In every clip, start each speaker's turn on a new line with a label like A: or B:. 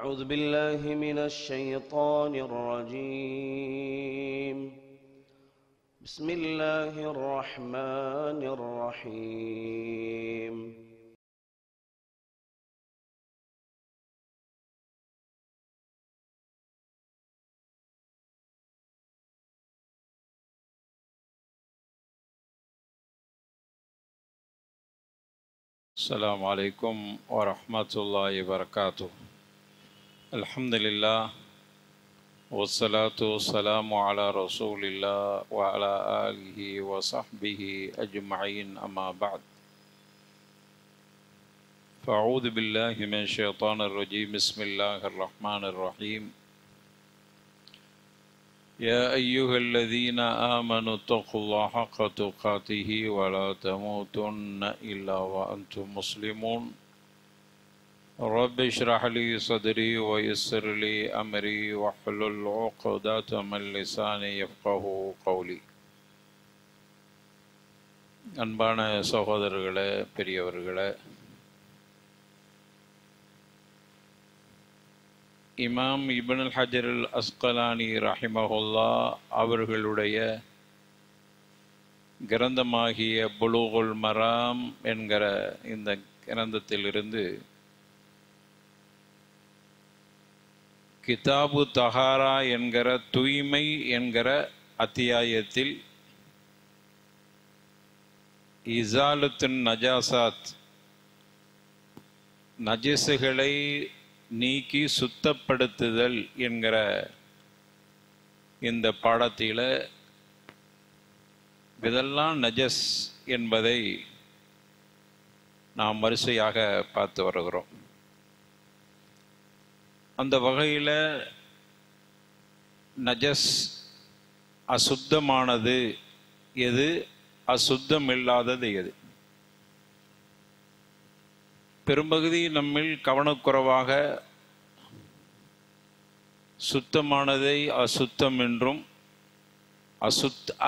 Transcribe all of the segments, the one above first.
A: أعوذ بالله من الشيطان الرجيم. بسم الله الرحمن الرحيم.
B: السلام عليكم ورحمة الله وبركاته. الحمد لله والصلاة والسلام على رسول الله وعلى آله وصحبه أجمعين، أما بعد، فأعوذ بالله من الشيطان الرجيم. بسم الله الرحمن الرحيم. يا أيها الذين آمنوا اتقوا الله حق تقاته ولا تموتن إلا وأنتم مسلمون. رب اشرح لي صدري ويسر لي أمري واحلل عقدة من لساني يفقهوا قولي. அன்பான சகோதரர்களே, பெரியவர்களே, இமாம் இப்னு ஹஜர் அல் அஸ்கலானி ரஹிமஹுல்லா அவர்களுடைய கிரந்தமாகிய புலூகுல் மராம் என்கிற இந்த கிரந்தத்திலிருந்து கிதாபு தஹாரா என்கிற தூய்மை என்கிற அத்தியாயத்தில் இசாலத்துன் நஜாசாத், நஜிசுகளை நீக்கி சுத்தப்படுத்துதல் என்கிற இந்த பாடத்தில் இதெல்லாம் நஜஸ் என்பதை நாம் வரிசையாக பார்த்து வருகிறோம். அந்த வகையில் நஜஸ் அசுத்தமானது எது, அசுத்தம் இல்லாதது எது? பெரும்பகுதி நம்மில் கவனக்குறைவாக சுத்தமானதை அசுத்தம் என்றும்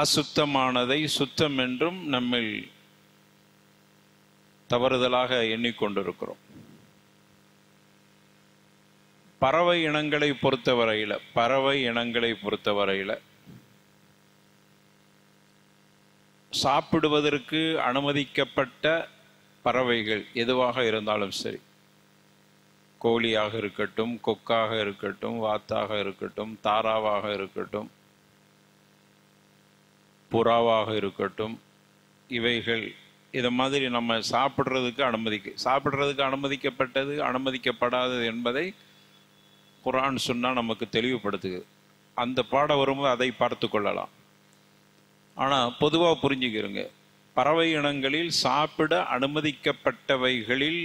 B: அசுத்தமானதை சுத்தம் என்றும் நம்மில் தவறுதலாக எண்ணிக்கொண்டிருக்கிறோம். பறவை இனங்களை பொறுத்தவரையில் சாப்பிடுவதற்கு அனுமதிக்கப்பட்ட பறவைகள் எதுவாக இருந்தாலும் சரி, கோழியாக இருக்கட்டும், கொக்காக இருக்கட்டும், வாத்தாக இருக்கட்டும், தாராவாக இருக்கட்டும், புறாவாக இருக்கட்டும், இவைகள் இதை மாதிரி நம்ம சாப்பிட்றதுக்கு அனுமதிக்கப்பட்டது, அனுமதிக்கப்படாதது என்பதை குர்ஆன் சொன்னால் நமக்கு தெளிவுபடுத்துது. அந்த பாடம் வரும்போது அதை பார்த்து கொள்ளலாம். ஆனால் பொதுவாக புரிஞ்சுக்கிறோங்க, பறவை இனங்களில் சாப்பிட அனுமதிக்கப்பட்டவைகளில்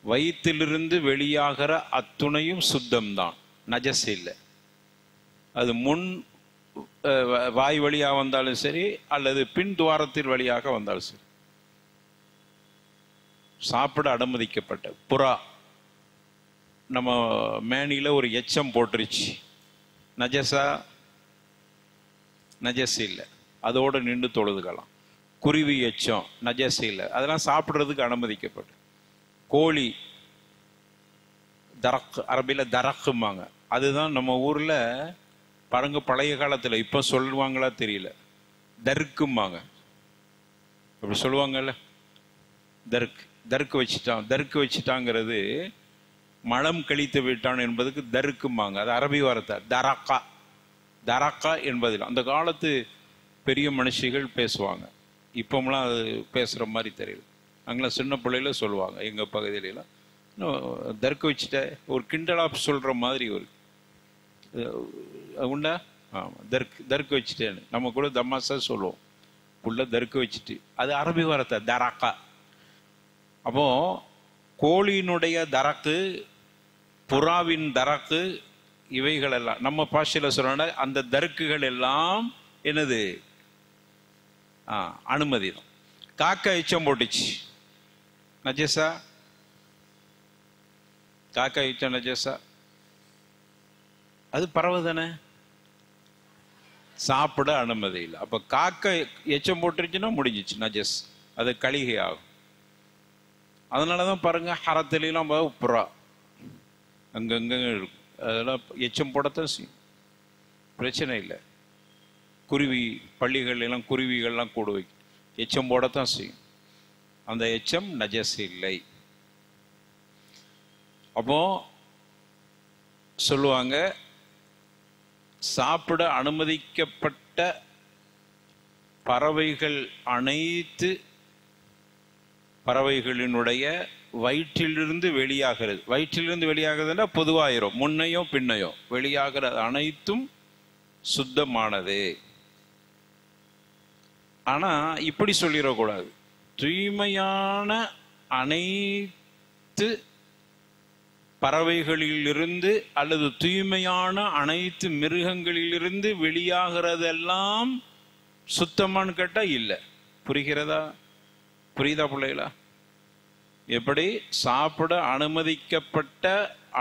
B: வயிற்றிலிருந்து வெளியாகிற அத்துணையும் சுத்தம்தான், நஜஸ் இல்லை. அது முன் வாய் வழியாக வந்தாலும் சரி அல்லது பின் துவாரத்தின் வழியாக வந்தாலும் சரி, சாப்பிட அனுமதிக்கப்பட்ட புறா நம்ம மேனியில் ஒரு எச்சம் போட்டுருச்சு, நஜஸா? நஜஸ் இல்லை, அதோடு நின்று தொழுதுக்கலாம். குருவி எச்சம் நஜஸ் இல்லை, அதெல்லாம் சாப்பிட்றதுக்கு அனுமதிக்கப்பட்டு. கோழி தரக், அரபியில் தரக்கும்பாங்க, அதுதான் நம்ம ஊரில் பாருங்க, பழைய காலத்தில், இப்போ சொல்லுவாங்களா தெரியல, தர்க்கும்பாங்க. அப்படி சொல்லுவாங்கல்ல, தர்க்கு வச்சுட்டாங்கிறது மலம் கழித்து விட்டான் என்பதுக்கு தர்க்கும்பாங்க. அது அரபி வார்த்தை, தரக்கா என்பதில் அந்த காலத்து பெரிய மனுஷிகள் பேசுவாங்க. இப்போம்லாம் அது பேசுகிற மாதிரி தெரியல. அங்கெல்லாம் சின்ன பிள்ளையில சொல்லுவாங்க. எங்கள் பகுதியிலாம் தர்க்கு வச்சுட்ட ஒரு கிண்டலாக சொல்கிற மாதிரி ஒரு உண்டா? ஆமாம், தர்க்கு வச்சுட்டேன்னு நம்ம கூட தமாசா சொல்லுவோம், உள்ள தர்க்கு வச்சுட்டு. அது அரபி வார்த்தை, தரக்கா. அப்போ கோழியினுடைய தரக்கு, புறாவின் தரக்கு, இவைகள் எல்லாம் நம்ம பாஷையில் சொல்ற அந்த தர்க்குகள் எல்லாம் என்னது? அனுமதி தான். காக்கா எச்சம் போட்டுச்சு, நஜஸா? காக்கா எச்சம் நஜஸா? அது பறவை தானே, சாப்பிட அனுமதி இல்லை. அப்ப காக்கா எச்சம் போட்டுருச்சுன்னா முடிஞ்சிச்சு, நஜஸ், அது கழிகை ஆகும். அதனாலதான் பாருங்க, ஹரத்திலாம் புறா அங்கங்கே இருக்கும். அதெல்லாம் எச்சம் போடத்தான் செய்யும், பிரச்சனை இல்லை. குருவி பள்ளிகள் எல்லாம் குருவிகள்லாம் கூடு வைக்கும், எச்சம் போடத்தான் செய்யும். அந்த எச்சம் நஜஸ் இல்லை. அப்போ சொல்லுவாங்க, சாப்பிட அனுமதிக்கப்பட்ட பறவைகள் அனைத்து பறவைகளினுடைய வயிற்றிலிருந்து வெளியாகிறது. வயிற்றிலிருந்து வெளியாகிறதுனா பொதுவாயிரும், முன்னையோ பின்னையோ வெளியாகிறது அனைத்தும் சுத்தமானது. ஆனா இப்படி சொல்லிடக்கூடாது, தூய்மையான அனைத்து பறவைகளிலிருந்து அல்லது தூய்மையான அனைத்து மிருகங்களிலிருந்து வெளியாகிறதெல்லாம் சுத்தமானு கேட்டா இல்லை. புரிகிறதா? புரியுதா பிள்ளைகளா? எப்படி சாப்பிட அனுமதிக்கப்பட்ட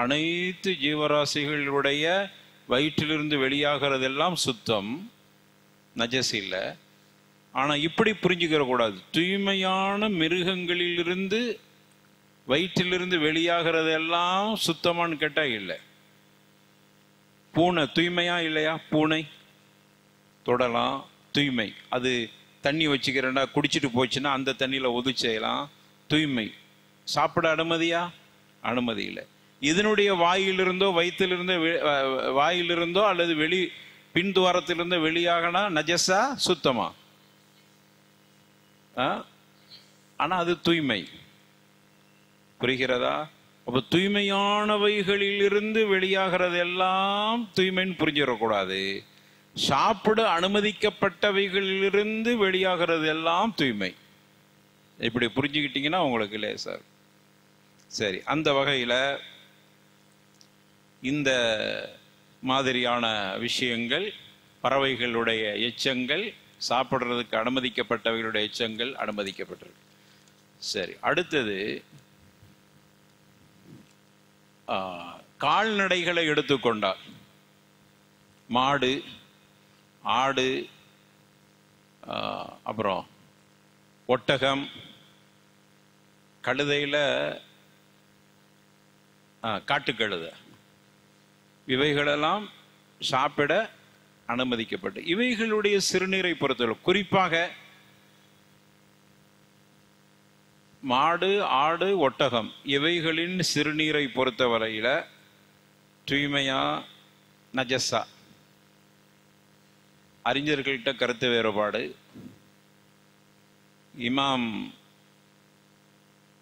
B: அனைத்து ஜீவராசிகளுடைய வயிற்றிலிருந்து வெளியாகிறதெல்லாம் சுத்தம், நஜஸ் இல்லை. ஆனா இப்படி புரிஞ்சுக்கிற கூடாது, தூய்மையான மிருகங்களிலிருந்து வயிற்றிலிருந்து வெளியாகிறதெல்லாம் சுத்தமானு கேட்டா இல்லை. பூனை தூய்மையா இல்லையா? பூனை தொடலாம், தூய்மை. அது தண்ணி வச்சுக்கிறேன்டா குடிச்சிட்டு போச்சுன்னா அந்த தண்ணியில ஒதுச்செய்யலாம், தூய்மை. சாப்பிட அனுமதியா? அனுமதி இல்லை. இதனுடைய வாயிலிருந்தோ வயிற்றிலிருந்தோ வாயிலிருந்தோ அல்லது வெளி பின்துவாரத்திலிருந்தோ வெளியாகனா நஜஸா சுத்தமா? ஆனா அது தூய்மை. புரிகிறதா? அப்ப தூய்மையானவைகளிலிருந்து வெளியாகிறது எல்லாம் தூய்மைன்னு புரிஞ்சிடக்கூடாது. சாப்பிட அனுமதிக்கப்பட்டவைகளிலிருந்து வெளியாகிறது எல்லாம் தூய்மை. இப்படி புரிஞ்சுக்கிட்டீங்கன்னா உங்களுக்கு இல்லையா சார்? சரி, அந்த வகையில் இந்த மாதிரியான விஷயங்கள், பறவைகளுடைய எச்சங்கள், சாப்பிட்றதுக்கு அனுமதிக்கப்பட்டவைகளுடைய எச்சங்கள் அனுமதிக்கப்பட்டிருக்கு. சரி, அடுத்தது கால்நடைகளை எடுத்துக்கொண்டால் மாடு, ஆடு, அப்புறம் ஒட்டகம், கழுதையில் காட்டுக்கழுதை, இவைகளெல்லாம் சாப்பிட அனுமதிக்கப்பட்டு, இவைகளுடைய சிறுநீரை பொறுத்தவரை குறிப்பாக மாடு, ஆடு, ஒட்டகம் இவைகளின் சிறுநீரை பொறுத்தவரையில தூய்மையா நஜஸா? அறிஞர்கள்ட்ட கருத்து வேறுபாடு. இமாம்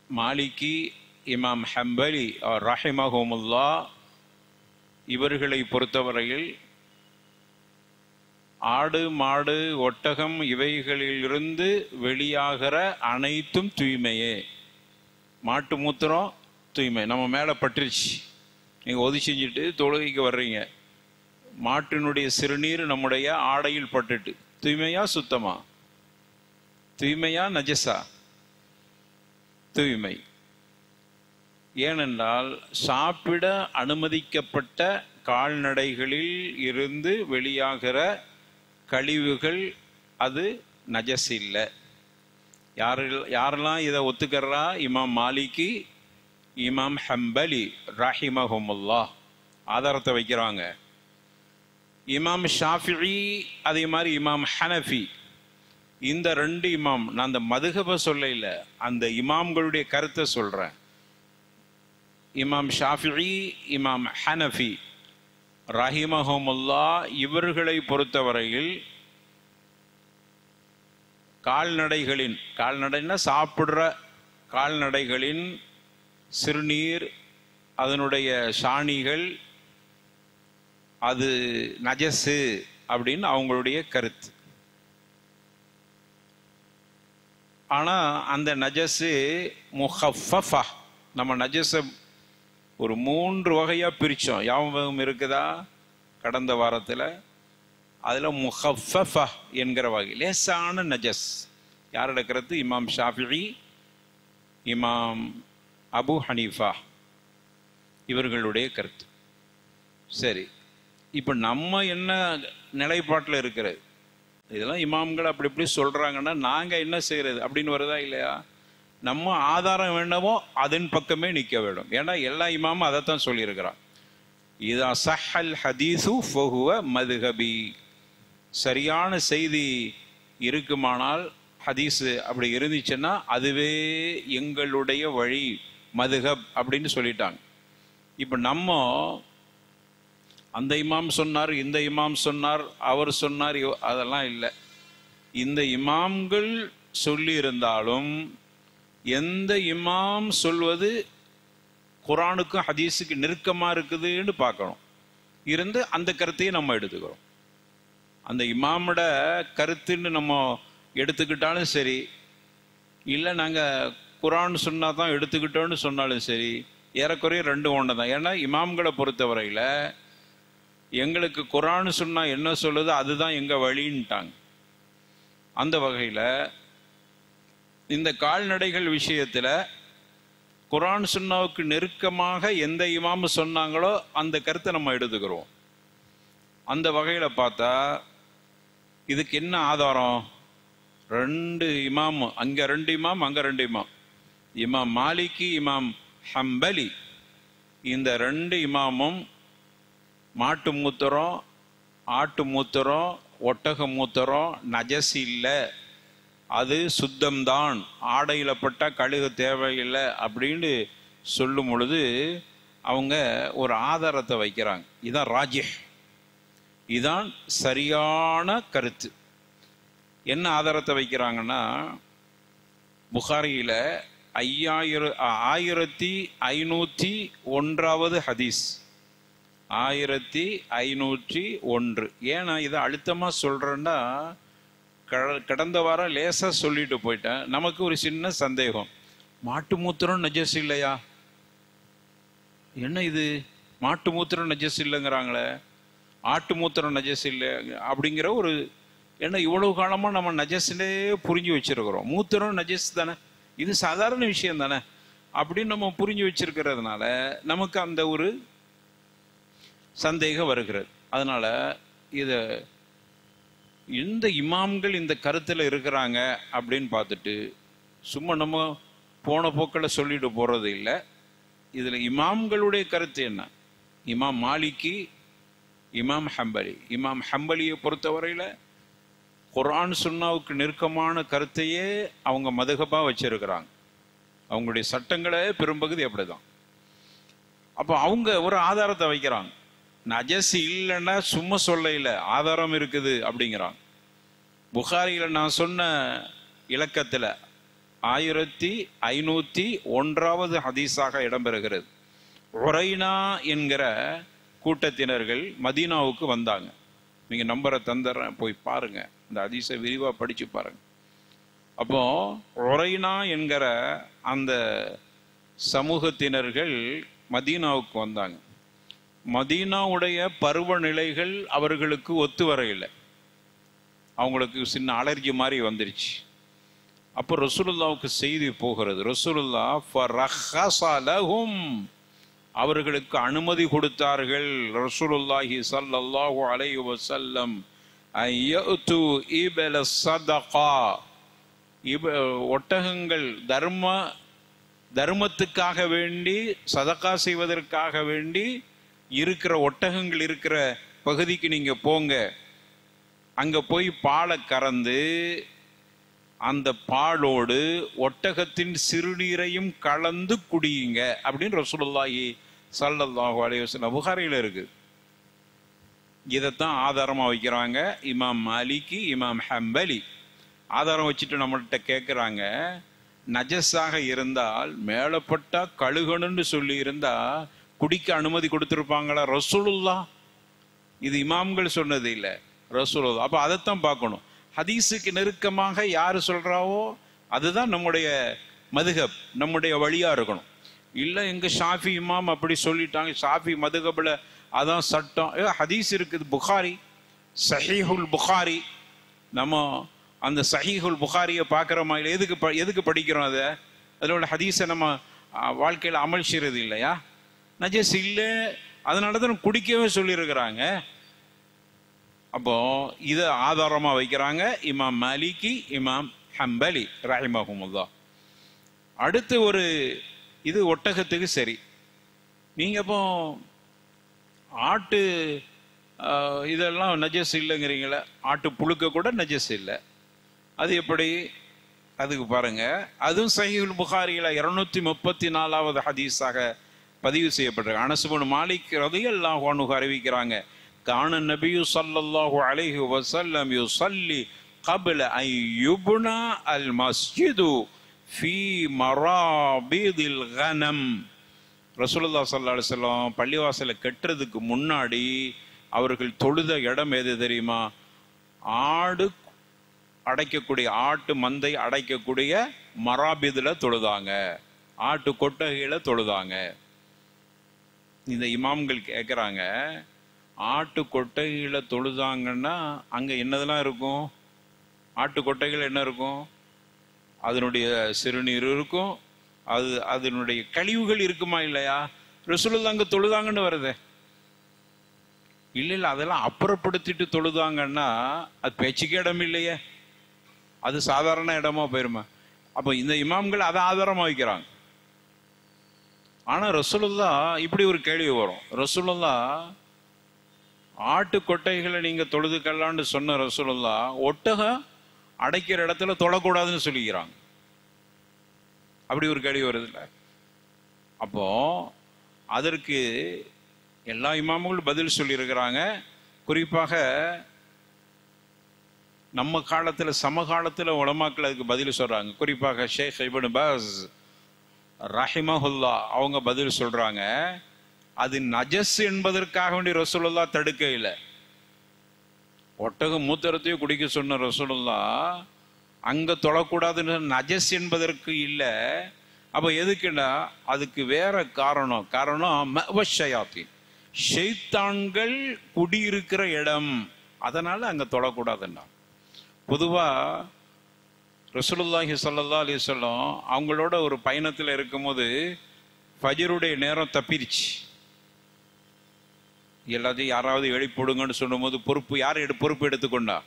B: மாலிகி, இமாம் ஹம்பலி ரஹிமஹுமுல்லா இவர்களை பொறுத்தவரையில் ஆடு, மாடு, ஒட்டகம் இவைகளிலிருந்து வெளியாகிற அனைத்தும் தூய்மையே. மாட்டு மூத்திரம் தூய்மை, நம்ம மேலே பட்டுருச்சு, நீங்கள் ஒது செஞ்சுட்டு தொழுகைக்கு வர்றீங்க, மாட்டினுடைய சிறுநீர் நம்முடைய ஆடையில் பட்டுட்டு தூய்மையா சுத்தமா? தூய்மையா நஜஸா? தூய்மை. ஏனென்றால் சாப்பிட அனுமதிக்கப்பட்ட கால்நடைகளில் இருந்து வெளியாகிற கழிவுகள் அது நஜஸ் இல்லை. யாரெல்லாம் இதை ஒத்துக்கிறா? இமாம் மாலிகி, இமாம் ஹம்பலி ரஹிமஹுமுல்லா ஆதாரத்தை வைக்கிறாங்க. இமாம் ஷாஃபிஈ, அதே மாதிரி இமாம் ஹனஃபி, இந்த ரெண்டு இமாம், நான் அந்த மதுஹப சொல்லல, அந்த இமாம்களுடைய கருத்தை சொல்றேன். இமாம் ஷாஃபிஈ, இமாம் ஹனஃபி ரஹிமஹுமுல்லா இவர்களை பொறுத்தவரையில் கால்நடைன்னா சாப்பிடுற கால்நடைகளின் சிறுநீர், அதனுடைய சாணிகள் அது நஜஸு அப்படின்னு அவங்களுடைய கருத்து. ஆனா அந்த நஜஸு முஹஃபஃபா, நம்ம நஜஸை ஒரு 3 வகையா பிரிச்சோம். யாவும் இருக்குதா கடந்த வாரத்தில்? அதுல முஹஃபஃபா என்கிற வகை லேசான நஜஸ். யாரோட கருத்து? இமாம் ஷாஃபிஈ, இமாம் அபு ஹனீஃபா இவர்களுடைய கருத்து. சரி, இப்போ நம்ம என்ன நிலைப்பாட்டில் இருக்கிறது? இதெல்லாம் இமாம்கள் அப்படி இப்படி சொல்றாங்கன்னா நாங்க என்ன செய்யறது அப்படின்னு வருதா இல்லையா? நம்ம ஆதாரம் வேண்டவோ அதன் பக்கமே நிற்க வேண்டும். ஏன்னா எல்லா இமாமும் அதைத்தான் சொல்லியிருக்கிறான். இதா சஹல் ஹதீசு ஃபஹுவ மதுஹபி. சரியான செய்தி இருக்குமானால், ஹதீஸு அப்படி இருந்துச்சுன்னா அதுவே எங்களுடைய வழி, மதுஹப் அப்படின்னு சொல்லிட்டாங்க. இப்போ நம்ம அந்த இமாம் சொன்னார், இந்த இமாம் சொன்னார், அவர் சொன்னார், அதெல்லாம் இல்லை. இந்த இமாம்கள் சொல்லி இருந்தாலும் எந்த இமாம் சொல்வது குரானுக்கும் ஹதீஸுக்கு நெருக்கமாக இருக்குதுன்னு பார்க்கணும். இருந்து அந்த கருத்தையும் நம்ம எடுத்துக்கிறோம். அந்த இமாமோட கருத்துன்னு நம்ம எடுத்துக்கிட்டாலும் சரி, இல்லை நாங்கள் குரான் சொன்னால் தான் எடுத்துக்கிட்டோன்னு சொன்னாலும் சரி, ஏறக்குறைய ரெண்டு ஒன்று தான். ஏன்னா இமாம்களை பொறுத்தவரையில் எங்களுக்கு குரான் சொன்னால் என்ன சொல்லுதோ அதுதான் எங்கள் வழின்ட்டாங்க. அந்த வகையில் இந்த கால்நடைகள் விஷயத்தில் குரான் சுன்னாவுக்கு நெருக்கமாக எந்த இமாம் சொன்னாங்களோ அந்த கருத்தை நம்ம எடுத்துக்கிறோம். அந்த வகையில் பார்த்தா இதுக்கு என்ன ஆதாரம்? ரெண்டு இமாம், அங்கே ரெண்டு இமாம், அங்கே ரெண்டு இமாம். இமாம் மாலிகி, இமாம் ஹம்பலி, இந்த ரெண்டு இமாமும் மாட்டு மூத்திரம், ஆட்டு மூத்திரம், ஒட்டக மூத்திரம் நஜஸ் இல்லை, அது சுத்தம்தான், ஆடையில் பட்டால் கழுகு தேவையில்லை அப்படின்னு சொல்லும் பொழுது அவங்க ஒரு ஆதாரத்தை வைக்கிறாங்க. இதுதான் ராஜிஹ், இதுதான் சரியான கருத்து. என்ன ஆதாரத்தை வைக்கிறாங்கன்னா, புகாரியில் 1501 ஹதீஸ், 1501. ஏன்னா இதை அழுத்தமாக சொல்கிறேன்னா, கடந்த வாரம் லேசாக சொல்லிட்டு போயிட்டேன். நமக்கு ஒரு சின்ன சந்தேகம், மாட்டு மூத்திரம் நஜஸ் இல்லையா? என்ன இது மாட்டு மூத்திரம் நஜஸ் இல்லைங்கிறாங்களே, ஆட்டு மூத்திரம் நஜஸ் இல்லை அப்படிங்கிற ஒரு என்ன, இவ்வளவு காலமாக நம்ம நஜஸ்லே புரிஞ்சு வச்சிருக்கிறோம். மூத்திரம் நஜஸ் தானே, இது சாதாரண விஷயம் தானே அப்படின்னு நம்ம புரிஞ்சு வச்சிருக்கிறதுனால நமக்கு அந்த ஒரு சந்தேகம் வருகிறது. அதனால இதை எந்த இமாம்கள் இந்த கருத்தில் இருக்கிறாங்க அப்படின்னு பார்த்துட்டு சும்மா நம்ம போன போக்கில் சொல்லிட்டு போகிறது இல்லை. இதில் இமாம்களுடைய கருத்து என்ன? இமாம் மாலிகி, இமாம் ஹம்பலி. இமாம் ஹம்பலியை பொறுத்தவரையில் குர்ஆன் சுன்னாவுக்கு நெருக்கமான கருத்தையே அவங்க மதுஹபாக வச்சிருக்கிறாங்க. அவங்களுடைய சட்டங்களே பெரும்பகுதி அப்படி தான். அப்போ அவங்க ஒரு ஆதாரத்தை வைக்கிறாங்க. நஜஸ் இல்லைன்னா சும்மா சொல்ல இல்லை, ஆதாரம் இருக்குது அப்படிங்கிறாங்க. புகாரியில் நான் சொன்ன இலக்கத்தில் 1501 ஹதீஸாக இடம்பெறுகிறது. உரைனா என்கிற கூட்டத்தினர்கள் மதீனாவுக்கு வந்தாங்க. நீங்கள் நம்பரை தந்துடுறேன், போய் பாருங்க, இந்த ஹதீஸை விரிவாக படித்து பாருங்க. அப்போ உரைனா என்கிற அந்த சமூகத்தினர்கள் மதீனாவுக்கு வந்தாங்க. மதீனாவுடைய பருவநிலைகள் அவர்களுக்கு ஒத்து வரையில்லை, அவங்களுக்கு சின்ன அலர்ஜி மாதிரி வந்துருச்சு. அப்போ ரசூலுல்லாவுக்கு செய்தி போகிறது. ரசூலுல்லா ஃபரஹஸலஹும், அவர்களுக்கு அனுமதி கொடுத்தார்கள். ரசூலுல்லாஹி ஸல்லல்லாஹு அலைஹி வஸல்லம் அய்யது இபல ஸதகா, ஒட்டகங்கள் தர்மத்துக்காக வேண்டி, சதகா செய்வதற்காக வேண்டி இருக்கிற ஒட்டகங்கள் இருக்கிற பகுதிக்கு நீங்க போங்க, அங்க போய் பாலை கறந்து அந்த பாலோடு ஒட்டகத்தின் சிறுநீரையும் கலந்து குடியுங்க அப்படின்னு ரசூலுல்லாஹி ஸல்லல்லாஹு அலைஹி வஸல்லம் புகாரியில் இருக்கு. இதைத்தான் ஆதாரமா வைக்கிறாங்க இமாம் மாலிகி, இமாம் ஹம்பலி. ஆதாரம் வச்சுட்டு நம்மள்கிட்ட கேட்குறாங்க, நஜஸாக இருந்தால் மேலப்பட்டா கழுகணுன்னு சொல்லி இருந்தா குடிக்க அனுமதி கொடுத்துருப்பாங்களா? ரசூலுல்லாஹ், இது இமாம்கள் சொன்னது இல்லை, ரசூலுல்லாஹ். அப்போ அதைத்தான் பார்க்கணும். ஹதீஸுக்கு நெருக்கமாக யார் சொல்றாவோ அதுதான் நம்முடைய மதுஹப், நம்முடைய வழியா இருக்கணும். இல்லை எங்க ஷாஃபி இமாம் அப்படி சொல்லிட்டாங்க, ஷாஃபி மதுஹப்ல அதான் சட்டம். ஹதீஸ் இருக்குது, புகாரி, சஹீஹுல் புகாரி. நம்ம அந்த சஹீஹுல் புகாரியை பார்க்குறோமா இல்லை? எதுக்கு படிக்கிறோம்? அதில் உள்ள ஹதீஸை நம்ம வாழ்க்கையில் அமல் செய்கிறது இல்லையா? நஜஸ் இல்லை, அதனால தான் குடிக்கவே சொல்லியிருக்கிறாங்க. அப்போ இதை ஆதாரமாக வைக்கிறாங்க இமாம் மாலிகி, இமாம் ஹம்பலி ரஹிமஹுமுல்லாஹ். அடுத்து ஒரு இது ஒட்டகத்துக்கு சரி. நீங்க இப்போ ஆட்டு இதெல்லாம் நஜஸ் இல்லைங்கிறீங்களே, ஆட்டு புழுக்க கூட நஜஸ் இல்லை, அது எப்படி? அதுக்கு பாருங்க, அதுவும் சஹீஹுல் புகாரியில 234வது ஹதீஸாக பதிவு செய்யப்பட்டிருக்கு. அனஸ் இப்னு மாலிக் ரலியல்லாஹு அன்ஹு அறிவிக்கிறாங்க, கான நபியு ஸல்லல்லாஹு அலைஹி வஸல்லம் யுஸல்லி قبل أن يبنى المسجد في مرابض الغنم. ரசூலுல்லாஹி ஸல்லல்லாஹு அலைஹி வஸல்லம் பள்ளிவாசலை கட்டுறதுக்கு முன்னாடி அவர்கள் தொழுத இடம் எது தெரியுமா? ஆடு அடைக்கக்கூடிய, ஆட்டு மந்தை அடைக்கக்கூடிய மராபிதுல தொழுதாங்க, ஆட்டு கொட்டகையில தொழுதாங்க. இந்த இமாம்கள் கேட்குறாங்க, ஆட்டு கொட்டகையில தொழுதாங்கன்னா அங்க என்னதெல்லாம் இருக்கும்? ஆட்டு கொட்டைகள் என்ன இருக்கும்? அதனுடைய சிறுநீர் இருக்கும், அதனுடைய கழிவுகள் இருக்குமா இல்லையா? ரசூலுல்லாஹ் அங்க தொழுதாங்கன்னு வருது. இல்லை, அதெல்லாம் அப்புறப்படுத்திட்டு தொழுதாங்கன்னா அது பேச்சுக்கு இடம் இல்லையே, அது சாதாரண இடமா போயிருமா? அப்போ இந்த இமாம்கள் அதை ஆதாரமா வைக்கிறாங்க. ஆனா ரசூலுல்லாஹ் இப்படி ஒரு கேள்வி வரும், ரசூலுல்லாஹ் ஆட்டு கொட்டைகளை நீங்க தொழுதுக்கலான்னு சொன்ன ரசூலுல்லாஹ் ஒட்டகம் அடைக்கிற இடத்துல தொழக்கூடாதுன்னு சொல்லிக்கிறாங்க. அப்படி ஒரு கேள்வி வருது இல்லை? அப்போ அதற்கு எல்லா இமாம்களும் பதில் சொல்லியிருக்கிறாங்க. குறிப்பாக நம்ம காலத்தில், சமகாலத்தில் உலமாக்கள் அதுக்கு பதில் சொல்றாங்க. குறிப்பாக ஷேக் இப்னு பாஸ் ரஹிமஹுல்லா அவங்க பதில் சொல்றாங்க, அது நஜஸ் என்பதற்காக வேண்டி ரசூலுல்லாஹ் தடுக்க இல்லை. ஒட்டகம் மூத்திரத்தையும் குடிக்க சொன்ன ரசூலுல்லாஹ் அங்க தொழக்கூடாதுன்னு நஜஸ் என்பதற்கு இல்லை. அப்ப எதுக்குன்னா அதுக்கு வேற காரணம் மவஷயாத்தின், ஷைத்தான்கள் குடியிருக்கிற இடம், அதனால அங்க தொழக்கூடாதுன்னா. பொதுவா ரசூலுல்லாஹி ஸல்லல்லாஹு அலைஹி வஸல்லம் அவங்களோட ஒரு பயணத்தில் இருக்கும்போது ஃபஜ்ருடைய நேரம் தப்பிருச்சு. எல்லாத்தையும் யாராவது எழுப்பிடுங்கன்னு சொல்லும்போது பொறுப்பு எடுத்துக்கொண்டா?